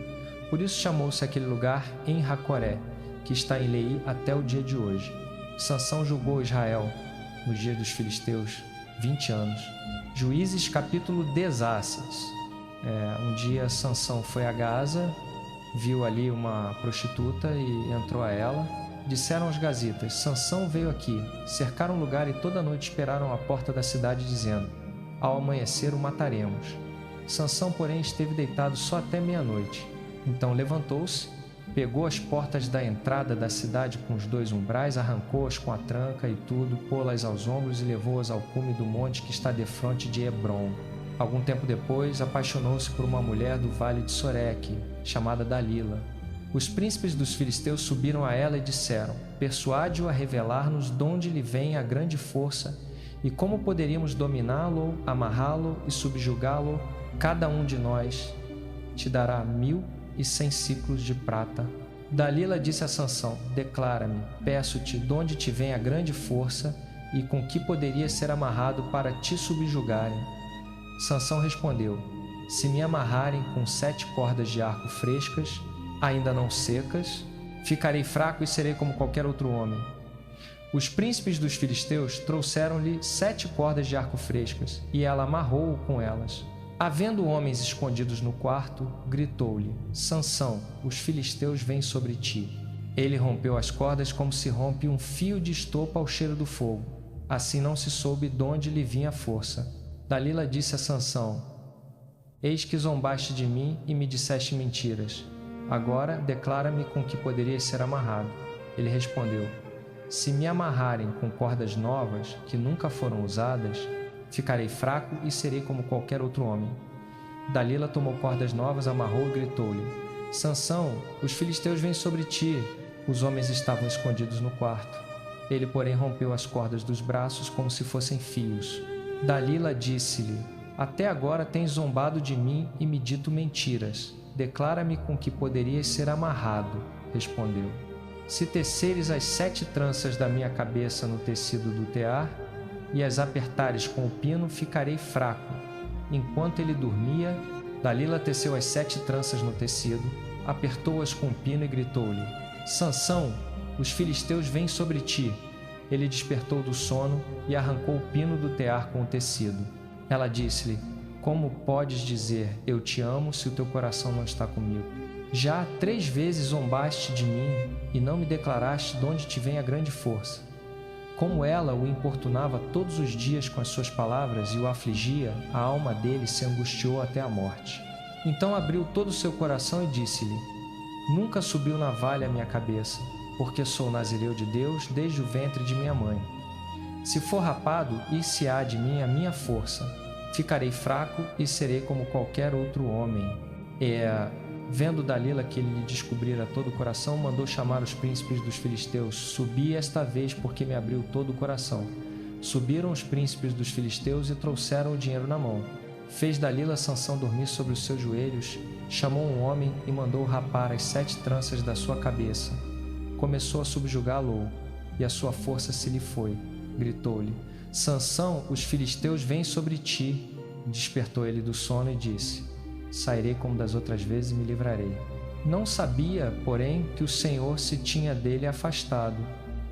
Por isso chamou-se aquele lugar En-Hacoré, que está em Leí até o dia de hoje. Sansão julgou Israel, nos dias dos filisteus, 20 anos. Juízes, capítulo 16. Um dia Sansão foi a Gaza, viu ali uma prostituta e entrou a ela. Disseram aos gazitas: Sansão veio aqui. Cercaram o lugar e toda noite esperaram à porta da cidade, dizendo: ao amanhecer o mataremos. Sansão, porém, esteve deitado só até meia-noite. Então levantou-se, pegou as portas da entrada da cidade com os 2 umbrais, arrancou-as com a tranca e tudo, pô-las aos ombros e levou-as ao cume do monte que está defronte de Hebrom. Algum tempo depois, apaixonou-se por uma mulher do vale de Soreque, chamada Dalila. Os príncipes dos filisteus subiram a ela e disseram: persuade-o a revelar-nos de onde lhe vem a grande força e como poderíamos dominá-lo, amarrá-lo e subjugá-lo. Cada um de nós te dará 1.100 siclos de prata. Dalila disse a Sansão: declara-me, peço-te, de onde te vem a grande força e com que poderia ser amarrado para te subjugarem. Sansão respondeu: se me amarrarem com 7 cordas de arco frescas, ainda não secas, ficarei fraco e serei como qualquer outro homem. Os príncipes dos filisteus trouxeram-lhe 7 cordas de arco frescas, e ela amarrou-o com elas. Havendo homens escondidos no quarto, gritou-lhe: Sansão, os filisteus vêm sobre ti. Ele rompeu as cordas como se rompe um fio de estopa ao cheiro do fogo. Assim não se soube de onde lhe vinha a força. Dalila disse a Sansão: eis que zombaste de mim e me disseste mentiras. Agora declara-me com que poderias ser amarrado. Ele respondeu: se me amarrarem com cordas novas, que nunca foram usadas, ficarei fraco e serei como qualquer outro homem. Dalila tomou cordas novas, amarrou e gritou-lhe: Sansão, os filisteus vêm sobre ti. Os homens estavam escondidos no quarto. Ele, porém, rompeu as cordas dos braços como se fossem fios. Dalila disse-lhe: até agora tens zombado de mim e me dito mentiras. Declara-me com que poderias ser amarrado. Respondeu: se teceres as 7 tranças da minha cabeça no tecido do tear e as apertares com o pino, ficarei fraco. Enquanto ele dormia, Dalila teceu as 7 tranças no tecido, apertou-as com o pino e gritou-lhe: Sansão, os filisteus vêm sobre ti. Ele despertou do sono e arrancou o pino do tear com o tecido. Ela disse-lhe: como podes dizer eu te amo se o teu coração não está comigo? Já 3 vezes zombaste de mim e não me declaraste de onde te vem a grande força. Como ela o importunava todos os dias com as suas palavras e o afligia, a alma dele se angustiou até a morte. Então abriu todo o seu coração e disse-lhe: nunca subiu navalha à minha cabeça, porque sou nazireu de Deus desde o ventre de minha mãe. Se for rapado, ir-se-á de mim a minha força. Ficarei fraco e serei como qualquer outro homem. Vendo Dalila que ele lhe descobrira todo o coração, mandou chamar os príncipes dos filisteus: subi esta vez, porque me abriu todo o coração. Subiram os príncipes dos filisteus e trouxeram o dinheiro na mão. Fez Dalila Sansão dormir sobre os seus joelhos, chamou um homem e mandou rapar as 7 tranças da sua cabeça. Começou a subjugá-lo, e a sua força se lhe foi. Gritou-lhe: Sansão, os filisteus vêm sobre ti. Despertou ele do sono e disse: sairei como das outras vezes e me livrarei. Não sabia, porém, que o Senhor se tinha dele afastado.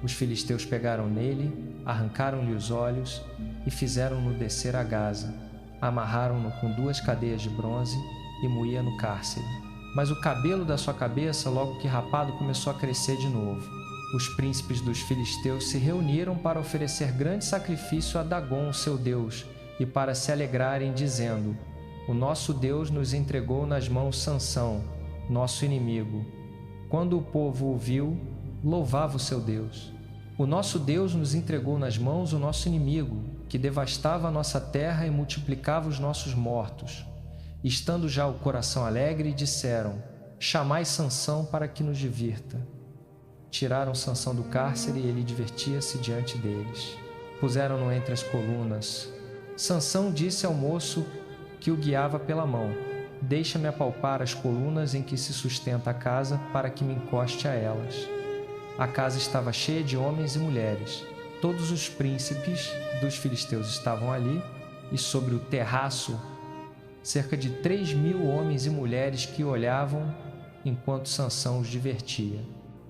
Os filisteus pegaram nele, arrancaram-lhe os olhos e fizeram-no descer a Gaza. Amarraram-no com 2 cadeias de bronze e moía no cárcere. Mas o cabelo da sua cabeça, logo que rapado, começou a crescer de novo. Os príncipes dos filisteus se reuniram para oferecer grande sacrifício a Dagom, seu deus, e para se alegrarem, dizendo: o nosso Deus nos entregou nas mãos Sansão, nosso inimigo. Quando o povo o viu, louvava o seu Deus. O nosso Deus nos entregou nas mãos o nosso inimigo, que devastava a nossa terra e multiplicava os nossos mortos. Estando já o coração alegre, disseram: chamai Sansão para que nos divirta. Tiraram Sansão do cárcere e ele divertia-se diante deles. Puseram-no entre as colunas. Sansão disse ao moço que o guiava pela mão: deixa-me apalpar as colunas em que se sustenta a casa, para que me encoste a elas. A casa estava cheia de homens e mulheres. Todos os príncipes dos filisteus estavam ali, e sobre o terraço, cerca de 3.000 homens e mulheres que olhavam enquanto Sansão os divertia.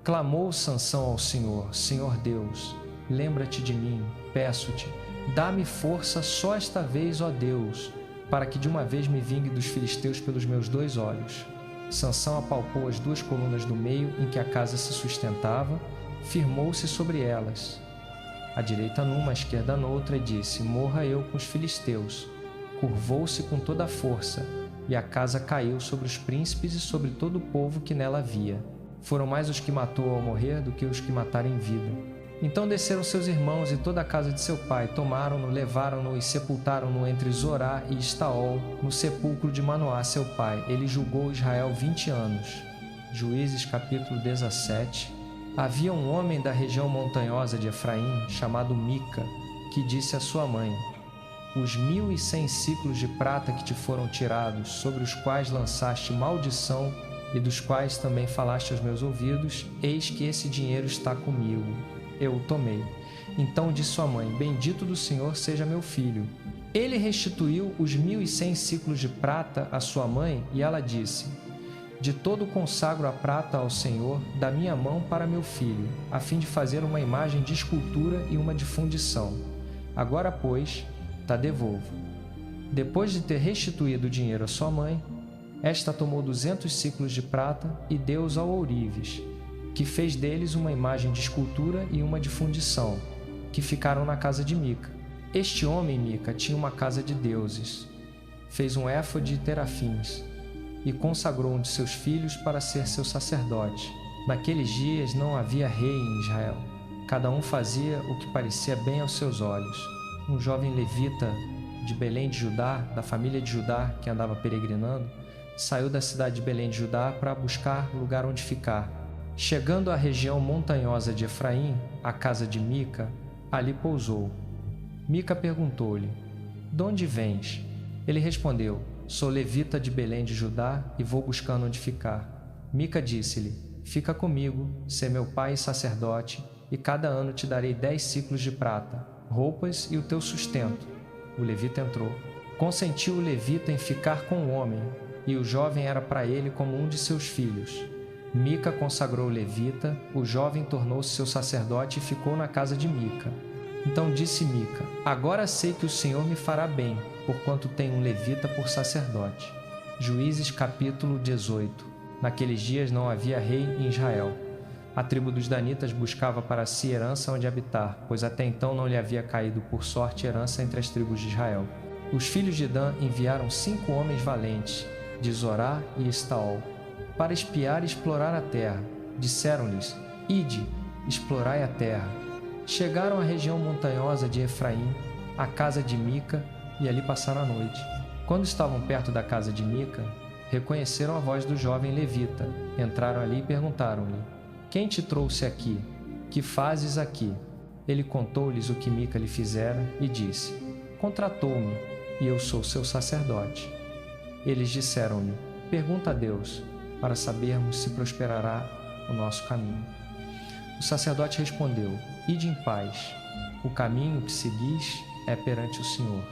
Clamou Sansão ao Senhor: Senhor Deus, lembra-te de mim, peço-te, dá-me força só esta vez, ó Deus, para que de uma vez me vingue dos filisteus pelos meus 2 olhos. Sansão apalpou as 2 colunas do meio em que a casa se sustentava, firmou-se sobre elas, à direita numa, à esquerda noutra, e disse: morra eu com os filisteus. Curvou-se com toda a força, e a casa caiu sobre os príncipes e sobre todo o povo que nela havia. Foram mais os que matou ao morrer do que os que mataram em vida. Então desceram seus irmãos e toda a casa de seu pai, tomaram-no, levaram-no e sepultaram-no entre Zorá e Estaol, no sepulcro de Manoá, seu pai. Ele julgou Israel 20 anos. Juízes capítulo 17. Havia um homem da região montanhosa de Efraim, chamado Mica, que disse à sua mãe: os 1.100 ciclos de prata que te foram tirados, sobre os quais lançaste maldição e dos quais também falaste aos meus ouvidos, eis que esse dinheiro está comigo. Eu o tomei. Então disse sua mãe: bendito do Senhor seja meu filho. Ele restituiu os 1.100 ciclos de prata à sua mãe, e ela disse: de todo consagro a prata ao Senhor da minha mão para meu filho, a fim de fazer uma imagem de escultura e uma de fundição. Agora, pois, ta devolvo. Depois de ter restituído o dinheiro à sua mãe, esta tomou 200 ciclos de prata e deu-os ao ourives, que fez deles uma imagem de escultura e uma de fundição, que ficaram na casa de Mica. Este homem, Mica, tinha uma casa de deuses. Fez um éfode e terafins, e consagrou um de seus filhos para ser seu sacerdote. Naqueles dias não havia rei em Israel. Cada um fazia o que parecia bem aos seus olhos. Um jovem levita de Belém de Judá, da família de Judá, que andava peregrinando, saiu da cidade de Belém de Judá para buscar lugar onde ficar. Chegando à região montanhosa de Efraim, à casa de Mica, ali pousou. Mica perguntou-lhe: de onde vens? Ele respondeu: sou levita de Belém de Judá e vou buscando onde ficar. Mica disse-lhe: fica comigo, sê meu pai e sacerdote, e cada ano te darei 10 ciclos de prata, roupas e o teu sustento. O levita entrou. Consentiu o levita em ficar com o homem, e o jovem era para ele como um de seus filhos. Mica consagrou o levita, o jovem tornou-se seu sacerdote e ficou na casa de Mica. Então disse Mica: agora sei que o Senhor me fará bem, porquanto tenho um levita por sacerdote. Juízes capítulo 18. Naqueles dias não havia rei em Israel. A tribo dos danitas buscava para si herança onde habitar, pois até então não lhe havia caído por sorte herança entre as tribos de Israel. Os filhos de Dan enviaram 5 homens valentes, de Zorá e Estaol, para espiar e explorar a terra. Disseram-lhes: ide, explorai a terra. Chegaram à região montanhosa de Efraim, à casa de Mica, e ali passaram a noite. Quando estavam perto da casa de Mica, reconheceram a voz do jovem levita. Entraram ali e perguntaram-lhe: quem te trouxe aqui? Que fazes aqui? Ele contou-lhes o que Mica lhe fizera e disse: contratou-me, e eu sou seu sacerdote. Eles disseram-lhe: pergunta a Deus, para sabermos se prosperará o nosso caminho. O sacerdote respondeu: ide em paz, o caminho que seguis é perante o Senhor.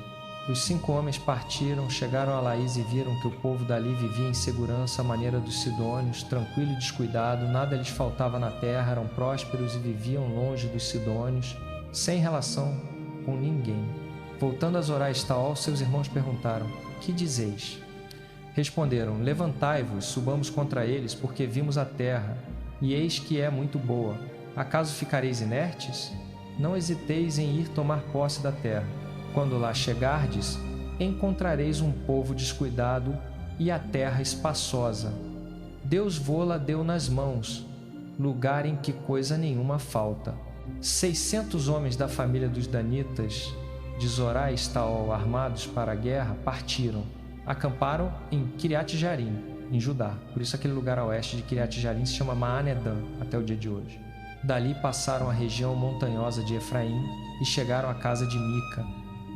Os 5 homens partiram, chegaram a Laís e viram que o povo dali vivia em segurança à maneira dos sidônios, tranquilo e descuidado, nada lhes faltava na terra, eram prósperos e viviam longe dos sidônios, sem relação com ninguém. Voltando a Zorá e Estaol, seus irmãos perguntaram: que dizeis? Responderam: levantai-vos, subamos contra eles, porque vimos a terra, e eis que é muito boa. Acaso ficareis inertes? Não hesiteis em ir tomar posse da terra. Quando lá chegardes, encontrareis um povo descuidado e a terra espaçosa. Deus vô-la deu nas mãos, lugar em que coisa nenhuma falta. 600 homens da família dos danitas, de Zorá e Estaol, armados para a guerra, partiram. Acamparam em Kiriat Jearim, em Judá. Por isso aquele lugar a oeste de Kiriat Jearim se chama Maanedã, até o dia de hoje. Dali passaram a região montanhosa de Efraim e chegaram à casa de Mica.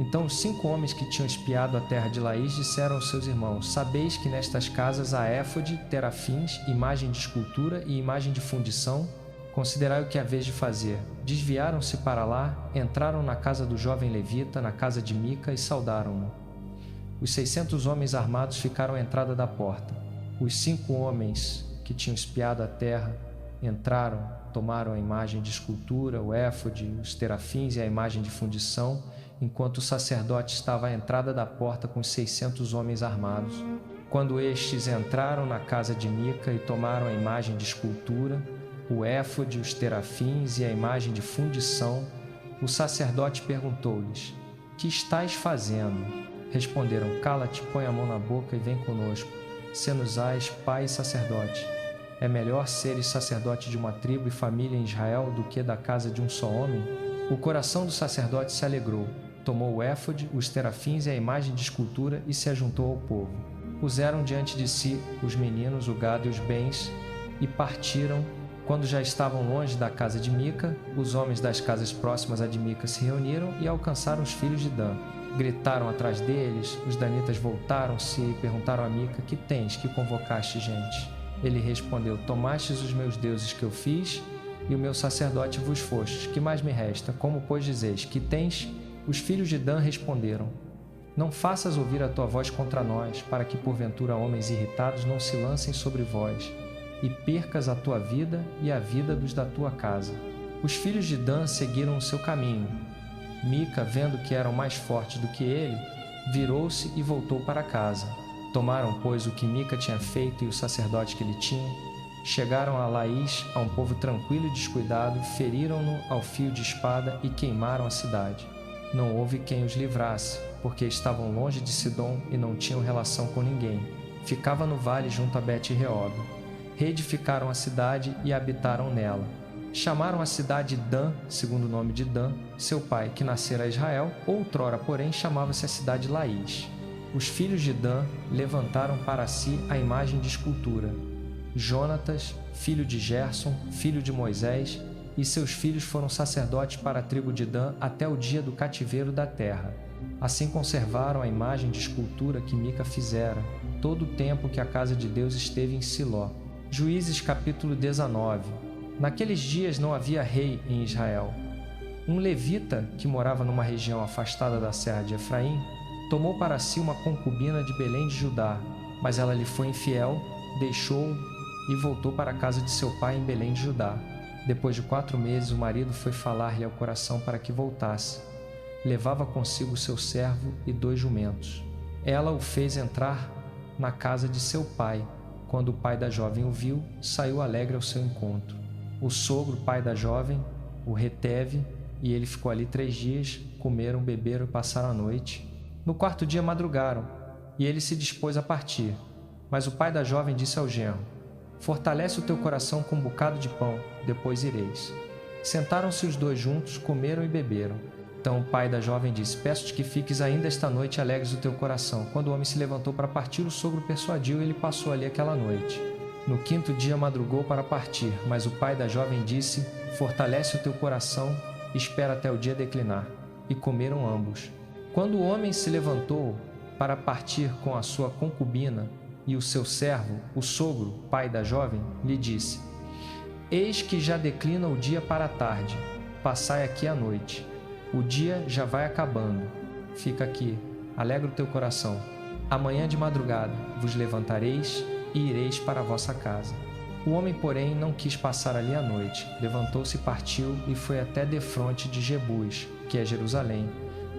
Então os 5 homens que tinham espiado a terra de Laís disseram aos seus irmãos: sabeis que nestas casas há éfode, terafins, imagem de escultura e imagem de fundição? Considerai o que haveis de fazer. Desviaram-se para lá, entraram na casa do jovem levita, na casa de Mica, e saudaram-no. Os 600 homens armados ficaram à entrada da porta. Os 5 homens que tinham espiado a terra entraram, tomaram a imagem de escultura, o éfode, os terafins e a imagem de fundição, enquanto o sacerdote estava à entrada da porta com os 600 homens armados. Quando estes entraram na casa de Mica e tomaram a imagem de escultura, o éfode, os terafins e a imagem de fundição, o sacerdote perguntou-lhes: que estáis fazendo? Responderam: cala-te, põe a mão na boca e vem conosco. Se-nos-ás pai e sacerdote. É melhor seres sacerdote de uma tribo e família em Israel do que da casa de um só homem? O coração do sacerdote se alegrou, tomou o éfode, os terafins e a imagem de escultura e se ajuntou ao povo. Puseram diante de si os meninos, o gado e os bens e partiram. Quando já estavam longe da casa de Mica, os homens das casas próximas a de Mica se reuniram e alcançaram os filhos de Dan. Gritaram atrás deles, os danitas voltaram-se e perguntaram a Mica: que tens que convocaste gente? Ele respondeu: tomastes os meus deuses que eu fiz e o meu sacerdote vos fostes. Que mais me resta? Como, pois, dizeis? Que tens? Os filhos de Dan responderam: não faças ouvir a tua voz contra nós, para que porventura homens irritados não se lancem sobre vós, e percas a tua vida e a vida dos da tua casa. Os filhos de Dan seguiram o seu caminho. Mica, vendo que eram mais fortes do que ele, virou-se e voltou para casa. Tomaram, pois, o que Mica tinha feito e o sacerdote que ele tinha, chegaram a Laís, a um povo tranquilo e descuidado, feriram-no ao fio de espada e queimaram a cidade. Não houve quem os livrasse, porque estavam longe de Sidom e não tinham relação com ninguém. Ficava no vale junto a Bet-Reob. Reedificaram a cidade e habitaram nela. Chamaram a cidade Dan, segundo o nome de Dan, seu pai, que nascera a Israel. Outrora, porém, chamava-se a cidade Laís. Os filhos de Dan levantaram para si a imagem de escultura. Jonatas, filho de Gerson, filho de Moisés, e seus filhos foram sacerdotes para a tribo de Dan até o dia do cativeiro da terra. Assim conservaram a imagem de escultura que Mica fizera, todo o tempo que a casa de Deus esteve em Siló. Juízes capítulo 19. Naqueles dias não havia rei em Israel. Um levita, que morava numa região afastada da serra de Efraim, tomou para si uma concubina de Belém de Judá, mas ela lhe foi infiel, deixou-o e voltou para a casa de seu pai em Belém de Judá. Depois de 4 meses, o marido foi falar-lhe ao coração para que voltasse. Levava consigo seu servo e 2 jumentos. Ela o fez entrar na casa de seu pai. Quando o pai da jovem o viu, saiu alegre ao seu encontro. O sogro, pai da jovem, o reteve, e ele ficou ali 3 dias, comeram, beberam e passaram a noite. No 4º dia madrugaram, e ele se dispôs a partir. Mas o pai da jovem disse ao genro: fortalece o teu coração com um bocado de pão, depois ireis. Sentaram-se os 2 juntos, comeram e beberam. Então o pai da jovem disse: peço-te que fiques ainda esta noite e alegres o teu coração. Quando o homem se levantou para partir, o sogro persuadiu e ele passou ali aquela noite. No 5º dia madrugou para partir, mas o pai da jovem disse: fortalece o teu coração, espera até o dia declinar. E comeram ambos. Quando o homem se levantou para partir com a sua concubina e o seu servo, o sogro, pai da jovem, lhe disse: eis que já declina o dia para a tarde, passai aqui a noite. O dia já vai acabando. Fica aqui, alegra o teu coração. Amanhã de madrugada vos levantareis e ireis para a vossa casa. O homem, porém, não quis passar ali a noite. Levantou-se e partiu e foi até defronte de Jebus, que é Jerusalém.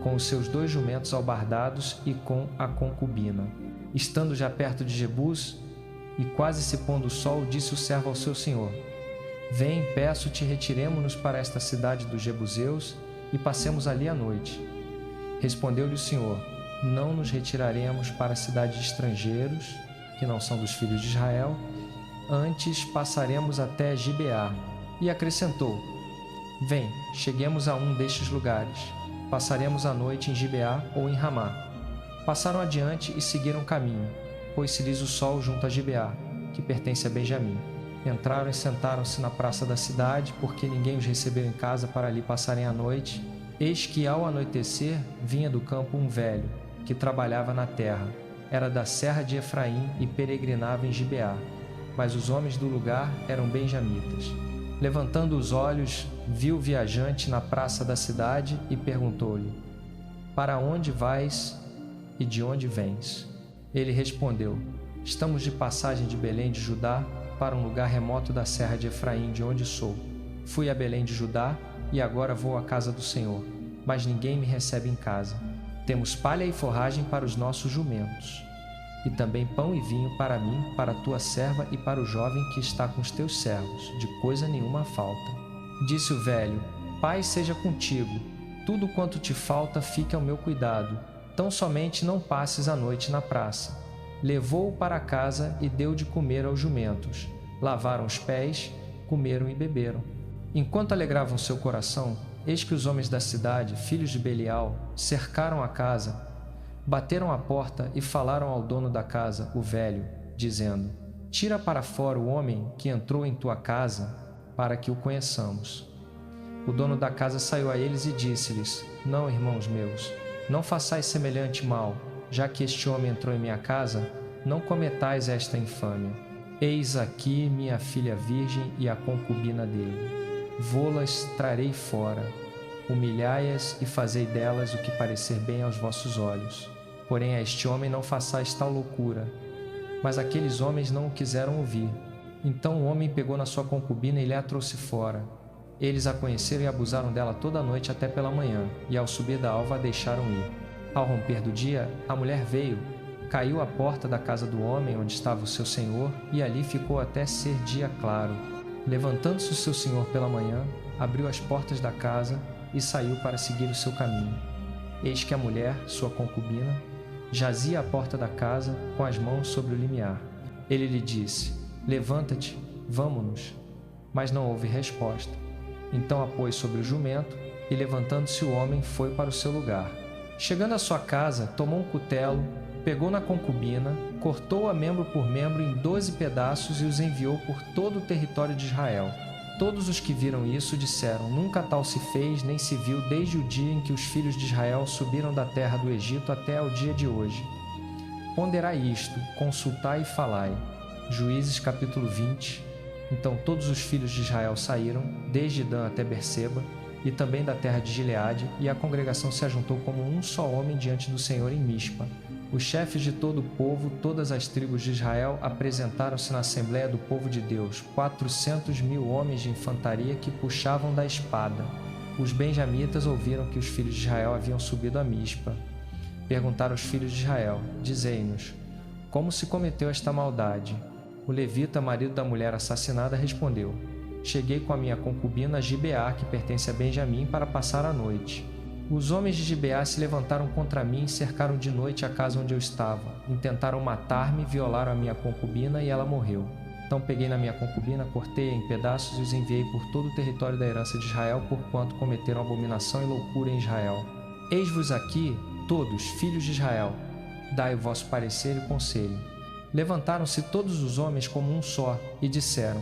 com os seus 2 jumentos albardados e com a concubina. Estando já perto de Jebus, e quase se pondo o sol, disse o servo ao seu senhor: Vem, peço-te, retiremo-nos para esta cidade dos Jebuseus e passemos ali a noite. Respondeu-lhe o Senhor: Não nos retiraremos para a cidade de estrangeiros, que não são dos filhos de Israel, antes passaremos até Gibeá. E acrescentou: Vem, cheguemos a um destes lugares. Passaremos a noite em Gibeá ou em Ramá. Passaram adiante e seguiram o caminho, pôs-se-lhes o sol junto a Gibeá, que pertence a Benjamim. Entraram e sentaram-se na praça da cidade, porque ninguém os recebeu em casa para ali passarem a noite. Eis que, ao anoitecer, vinha do campo um velho, que trabalhava na terra. Era da serra de Efraim e peregrinava em Gibeá. Mas os homens do lugar eram benjamitas. Levantando os olhos, viu o viajante na praça da cidade e perguntou-lhe: Para onde vais e de onde vens? Ele respondeu: Estamos de passagem de Belém de Judá para um lugar remoto da serra de Efraim, de onde sou. Fui a Belém de Judá e agora vou à casa do Senhor, mas ninguém me recebe em casa. Temos palha e forragem para os nossos jumentos, e também pão e vinho para mim, para a tua serva e para o jovem que está com os teus servos, de coisa nenhuma falta. Disse o velho: Paz seja contigo, tudo quanto te falta fique ao meu cuidado, tão somente não passes a noite na praça. Levou-o para casa e deu de comer aos jumentos. Lavaram os pés, comeram e beberam. Enquanto alegravam seu coração, eis que os homens da cidade, filhos de Belial, cercaram a casa, bateram à porta e falaram ao dono da casa, o velho, dizendo: Tira para fora o homem que entrou em tua casa, para que o conheçamos. O dono da casa saiu a eles e disse-lhes: Não, irmãos meus, não façais semelhante mal. Já que este homem entrou em minha casa, não cometais esta infâmia. Eis aqui minha filha virgem e a concubina dele. Vô-las trarei fora. Humilhai-as e fazei delas o que parecer bem aos vossos olhos. Porém a este homem não façais tal loucura. Mas aqueles homens não o quiseram ouvir. Então o homem pegou na sua concubina e lhe a trouxe fora. Eles a conheceram e abusaram dela toda a noite até pela manhã, e ao subir da alva a deixaram ir. Ao romper do dia, a mulher veio, caiu à porta da casa do homem onde estava o seu senhor, e ali ficou até ser dia claro. Levantando-se o seu senhor pela manhã, abriu as portas da casa e saiu para seguir o seu caminho. Eis que a mulher, sua concubina, jazia à porta da casa com as mãos sobre o limiar. Ele lhe disse: Levanta-te, vamo-nos. Mas não houve resposta. Então a pôs sobre o jumento e, levantando-se o homem, foi para o seu lugar. Chegando à sua casa, tomou um cutelo, pegou na concubina, cortou-a membro por membro em 12 pedaços e os enviou por todo o território de Israel. Todos os que viram isso disseram: Nunca tal se fez, nem se viu desde o dia em que os filhos de Israel subiram da terra do Egito até ao dia de hoje. Ponderai isto, consultai e falai. Juízes capítulo 20. Então todos os filhos de Israel saíram, desde Dan até Berseba, e também da terra de Gileade, e a congregação se ajuntou como um só homem diante do Senhor em Mispa. Os chefes de todo o povo, todas as tribos de Israel, apresentaram-se na Assembleia do povo de Deus, 400.000 homens de infantaria que puxavam da espada. Os benjamitas ouviram que os filhos de Israel haviam subido a Mispa. Perguntaram os filhos de Israel: Dizei-nos, como se cometeu esta maldade? O levita, marido da mulher assassinada, respondeu: Cheguei com a minha concubina a Gibeá, que pertence a Benjamim, para passar a noite. Os homens de Gibeá se levantaram contra mim e cercaram de noite a casa onde eu estava. Intentaram matar-me, violaram a minha concubina e ela morreu. Então peguei na minha concubina, cortei-a em pedaços e os enviei por todo o território da herança de Israel, porquanto cometeram abominação e loucura em Israel. Eis-vos aqui, todos, filhos de Israel, dai o vosso parecer e conselho. Levantaram-se todos os homens como um só e disseram: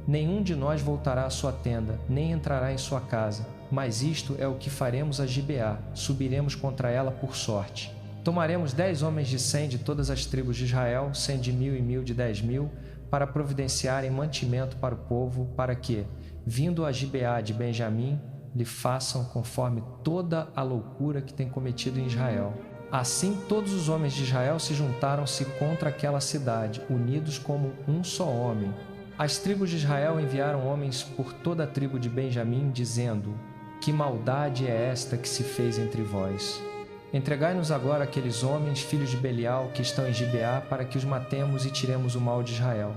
Nenhum de nós voltará à sua tenda, nem entrará em sua casa. Mas isto é o que faremos a Gibeá: subiremos contra ela por sorte. Tomaremos 10 homens de 100 de todas as tribos de Israel, 100 de 1.000 e 1.000 de 10.000, para providenciarem mantimento para o povo, para que, vindo a Gibeá de Benjamim, lhe façam conforme toda a loucura que tem cometido em Israel. Assim todos os homens de Israel se juntaram-se contra aquela cidade, unidos como um só homem. As tribos de Israel enviaram homens por toda a tribo de Benjamim, dizendo: Que maldade é esta que se fez entre vós? Entregai-nos agora aqueles homens, filhos de Belial, que estão em Gibeá, para que os matemos e tiremos o mal de Israel.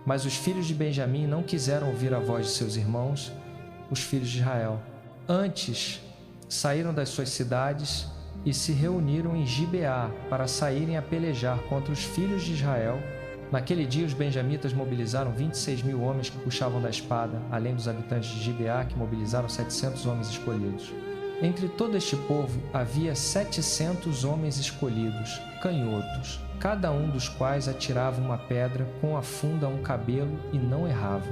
Mas os filhos de Benjamim não quiseram ouvir a voz de seus irmãos, os filhos de Israel. Antes, saíram das suas cidades e se reuniram em Gibeá para saírem a pelejar contra os filhos de Israel. Naquele dia, os benjamitas mobilizaram 26.000 homens que puxavam da espada, além dos habitantes de Gibeá, que mobilizaram 700 homens escolhidos. Entre todo este povo havia 700 homens escolhidos, canhotos, cada um dos quais atirava uma pedra com a funda a um cabelo e não errava.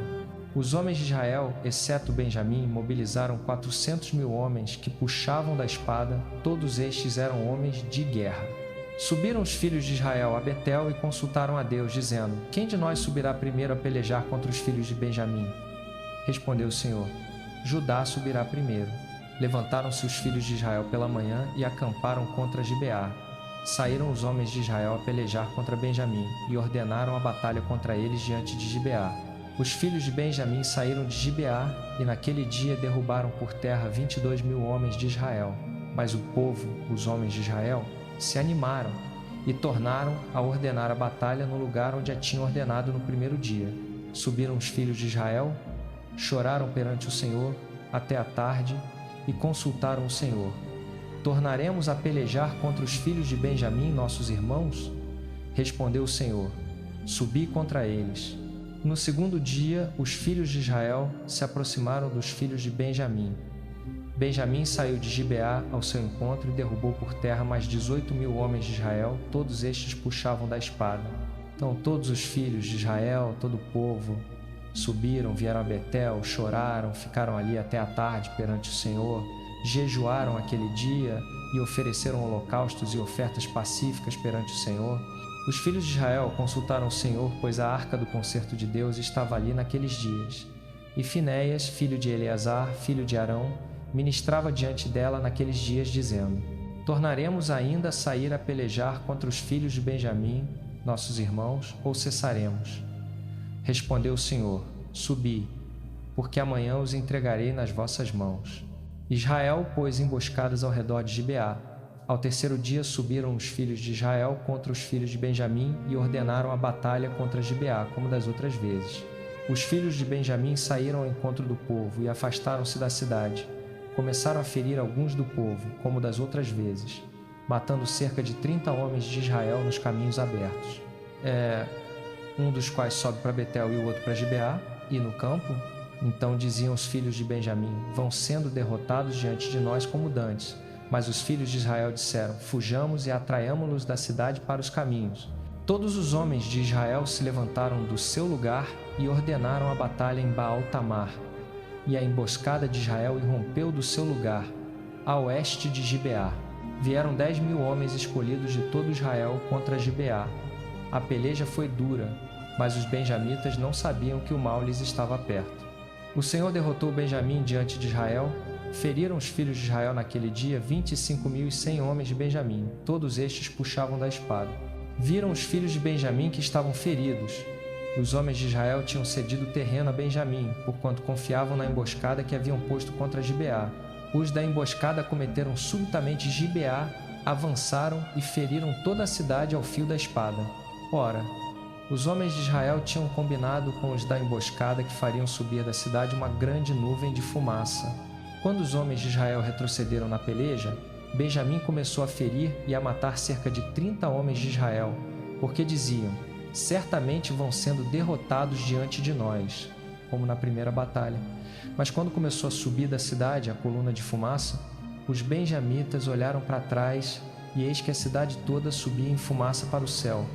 Os homens de Israel, exceto Benjamim, mobilizaram 400.000 homens que puxavam da espada, todos estes eram homens de guerra. Subiram os filhos de Israel a Betel e consultaram a Deus, dizendo: Quem de nós subirá primeiro a pelejar contra os filhos de Benjamim? Respondeu o Senhor: Judá subirá primeiro. Levantaram-se os filhos de Israel pela manhã e acamparam contra Gibeá. Saíram os homens de Israel a pelejar contra Benjamim e ordenaram a batalha contra eles diante de Gibeá. Os filhos de Benjamim saíram de Gibeá e naquele dia derrubaram por terra 22.000 homens de Israel. Mas o povo, os homens de Israel, se animaram e tornaram a ordenar a batalha no lugar onde a tinham ordenado no primeiro dia. Subiram os filhos de Israel, choraram perante o Senhor até a tarde e consultaram o Senhor: Tornaremos a pelejar contra os filhos de Benjamim, nossos irmãos? Respondeu o Senhor: Subi contra eles. No segundo dia, os filhos de Israel se aproximaram dos filhos de Benjamim. Benjamim saiu de Gibeá ao seu encontro e derrubou por terra mais 18.000 homens de Israel, todos estes puxavam da espada. Então todos os filhos de Israel, todo o povo, subiram, vieram a Betel, choraram, ficaram ali até a tarde perante o Senhor, jejuaram aquele dia e ofereceram holocaustos e ofertas pacíficas perante o Senhor. Os filhos de Israel consultaram o Senhor, pois a arca do concerto de Deus estava ali naqueles dias. E Finéias, filho de Eleazar, filho de Arão, ministrava diante dela naqueles dias, dizendo: Tornaremos ainda a sair a pelejar contra os filhos de Benjamim, nossos irmãos, ou cessaremos? Respondeu o Senhor: Subi, porque amanhã os entregarei nas vossas mãos. Israel pôs emboscadas ao redor de Gibeá. Ao terceiro dia subiram os filhos de Israel contra os filhos de Benjamim e ordenaram a batalha contra Gibeá, como das outras vezes. Os filhos de Benjamim saíram ao encontro do povo e afastaram-se da cidade. Começaram a ferir alguns do povo, como das outras vezes, matando cerca de 30 homens de Israel nos caminhos abertos. Um dos quais sobe para Betel e o outro para Gibeá, e no campo. Então diziam os filhos de Benjamim: Vão sendo derrotados diante de nós como dantes. Mas os filhos de Israel disseram: Fujamos e atraiamo-los da cidade para os caminhos. Todos os homens de Israel se levantaram do seu lugar e ordenaram a batalha em Baal-Tamar. E a emboscada de Israel irrompeu do seu lugar, a oeste de Gibeá. Vieram 10.000 homens escolhidos de todo Israel contra Gibeá. A peleja foi dura, mas os benjamitas não sabiam que o mal lhes estava perto. O Senhor derrotou Benjamim diante de Israel. Feriram os filhos de Israel naquele dia 25.100 homens de Benjamim. Todos estes puxavam da espada. Viram os filhos de Benjamim que estavam feridos. Os homens de Israel tinham cedido terreno a Benjamim, porquanto confiavam na emboscada que haviam posto contra Gibeá. Os da emboscada cometeram subitamente Gibeá, avançaram e feriram toda a cidade ao fio da espada. Ora, os homens de Israel tinham combinado com os da emboscada que fariam subir da cidade uma grande nuvem de fumaça. Quando os homens de Israel retrocederam na peleja, Benjamim começou a ferir e a matar cerca de 30 homens de Israel, porque diziam: Certamente vão sendo derrotados diante de nós, como na primeira batalha. Mas quando começou a subir da cidade a coluna de fumaça, os benjamitas olharam para trás e eis que a cidade toda subia em fumaça para o céu.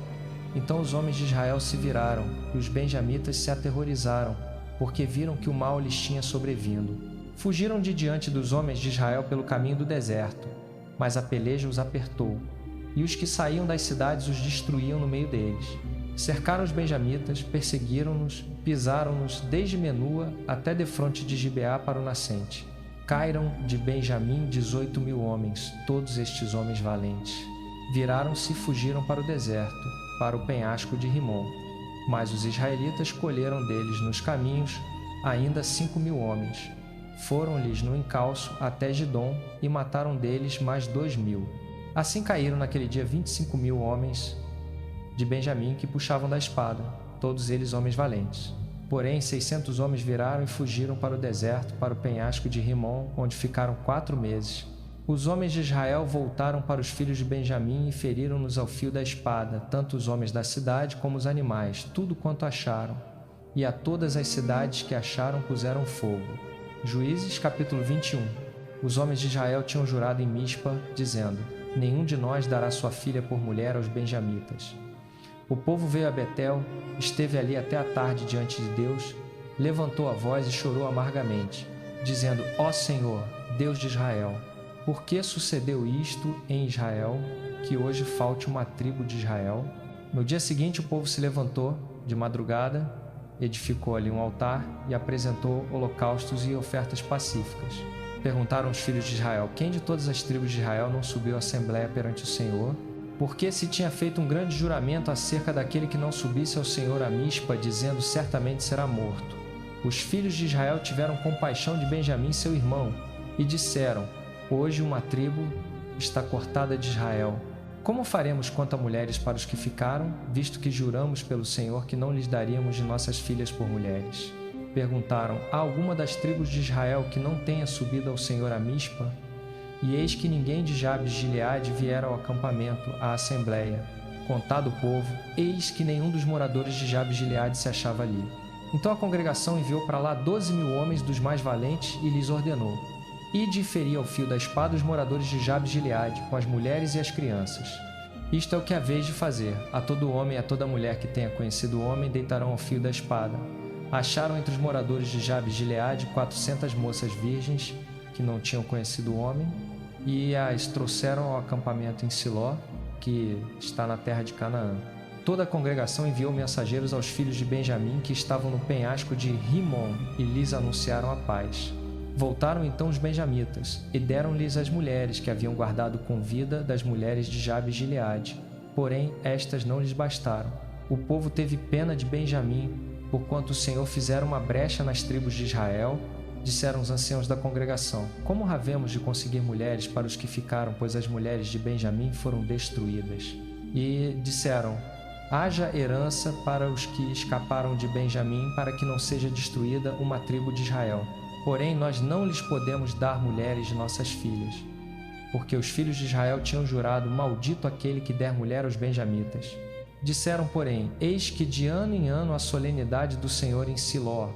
Então os homens de Israel se viraram e os benjamitas se aterrorizaram, porque viram que o mal lhes tinha sobrevindo. Fugiram de diante dos homens de Israel pelo caminho do deserto, mas a peleja os apertou, e os que saíam das cidades os destruíam no meio deles. Cercaram os benjamitas, perseguiram-nos, pisaram-nos desde Menua até defronte de Gibeá para o nascente. Caíram de Benjamim 18.000 homens, todos estes homens valentes. Viraram-se e fugiram para o deserto, para o penhasco de Rimom. Mas os israelitas colheram deles nos caminhos ainda 5.000 homens. foram-lhes no encalço até Gidom e mataram deles mais 2.000. Assim caíram naquele dia 25.000 homens de Benjamim que puxavam da espada, todos eles homens valentes. Porém, 600 homens viraram e fugiram para o deserto, para o penhasco de Rimon, onde ficaram 4 meses. Os homens de Israel voltaram para os filhos de Benjamim e feriram-nos ao fio da espada, tanto os homens da cidade como os animais, tudo quanto acharam. E a todas as cidades que acharam puseram fogo. Juízes, capítulo 21. Os homens de Israel tinham jurado em Mispa, dizendo: nenhum de nós dará sua filha por mulher aos benjamitas. O povo veio a Betel, esteve ali até a tarde diante de Deus, levantou a voz e chorou amargamente, dizendo: ó Senhor, Deus de Israel, por que sucedeu isto em Israel, que hoje falte uma tribo de Israel? No dia seguinte o povo se levantou, de madrugada, edificou ali um altar e apresentou holocaustos e ofertas pacíficas. Perguntaram os filhos de Israel: quem de todas as tribos de Israel não subiu à assembleia perante o Senhor? Porque se tinha feito um grande juramento acerca daquele que não subisse ao Senhor a Mispa, dizendo: certamente será morto. Os filhos de Israel tiveram compaixão de Benjamim, seu irmão, e disseram: hoje uma tribo está cortada de Israel. Como faremos quanto a mulheres para os que ficaram, visto que juramos pelo Senhor que não lhes daríamos de nossas filhas por mulheres? Perguntaram: há alguma das tribos de Israel que não tenha subido ao Senhor a Mispa? E eis que ninguém de Jabes de Gileade viera ao acampamento, à assembleia. Contado o povo, eis que nenhum dos moradores de Jabes de Gileade se achava ali. Então a congregação enviou para lá 12.000 homens dos mais valentes e lhes ordenou: ide e feri ao fio da espada os moradores de Jabes de Gileade, com as mulheres e as crianças. Isto é o que haveis de fazer: a todo homem e a toda mulher que tenha conhecido o homem deitarão ao fio da espada. Acharam entre os moradores de Jabes de Gileade 400 moças virgens que não tinham conhecido o homem, e as trouxeram ao acampamento em Siló, que está na terra de Canaã. Toda a congregação enviou mensageiros aos filhos de Benjamim que estavam no penhasco de Rimon e lhes anunciaram a paz. Voltaram então os benjamitas e deram-lhes as mulheres que haviam guardado com vida das mulheres de Jabes de Gileade. Porém, estas não lhes bastaram. O povo teve pena de Benjamim, porquanto o Senhor fizera uma brecha nas tribos de Israel. Disseram os anciãos da congregação: como havemos de conseguir mulheres para os que ficaram, pois as mulheres de Benjamim foram destruídas? E disseram: haja herança para os que escaparam de Benjamim, para que não seja destruída uma tribo de Israel. Porém, nós não lhes podemos dar mulheres de nossas filhas, porque os filhos de Israel tinham jurado: maldito aquele que der mulher aos benjamitas. Disseram, porém: eis que de ano em ano a solenidade do Senhor em Siló,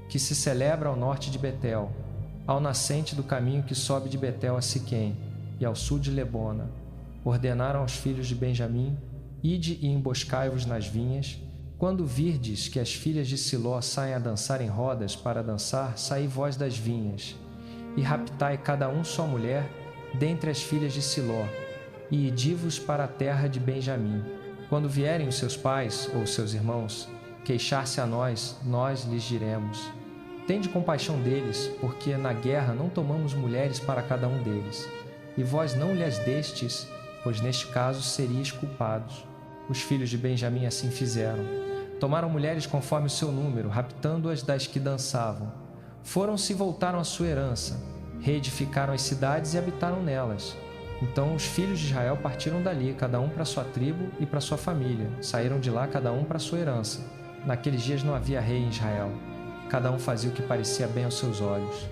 que se celebra ao norte de Betel, ao nascente do caminho que sobe de Betel a Siquém, e ao sul de Lebona, ordenaram aos filhos de Benjamim: ide e emboscai-vos nas vinhas. Quando virdes que as filhas de Siló saem a dançar em rodas para dançar, saí vós das vinhas, e raptai cada um sua mulher dentre as filhas de Siló, e idi-vos para a terra de Benjamim. Quando vierem os seus pais ou seus irmãos queixar-se a nós, nós lhes diremos: tende compaixão deles, porque na guerra não tomamos mulheres para cada um deles, e vós não lhes destes, pois neste caso seríeis culpados. Os filhos de Benjamim assim fizeram. Tomaram mulheres conforme o seu número, raptando-as das que dançavam. Foram-se e voltaram à sua herança, reedificaram as cidades e habitaram nelas. Então os filhos de Israel partiram dali, cada um para sua tribo e para sua família. Saíram de lá, cada um para sua herança. Naqueles dias não havia rei em Israel. Cada um fazia o que parecia bem aos seus olhos.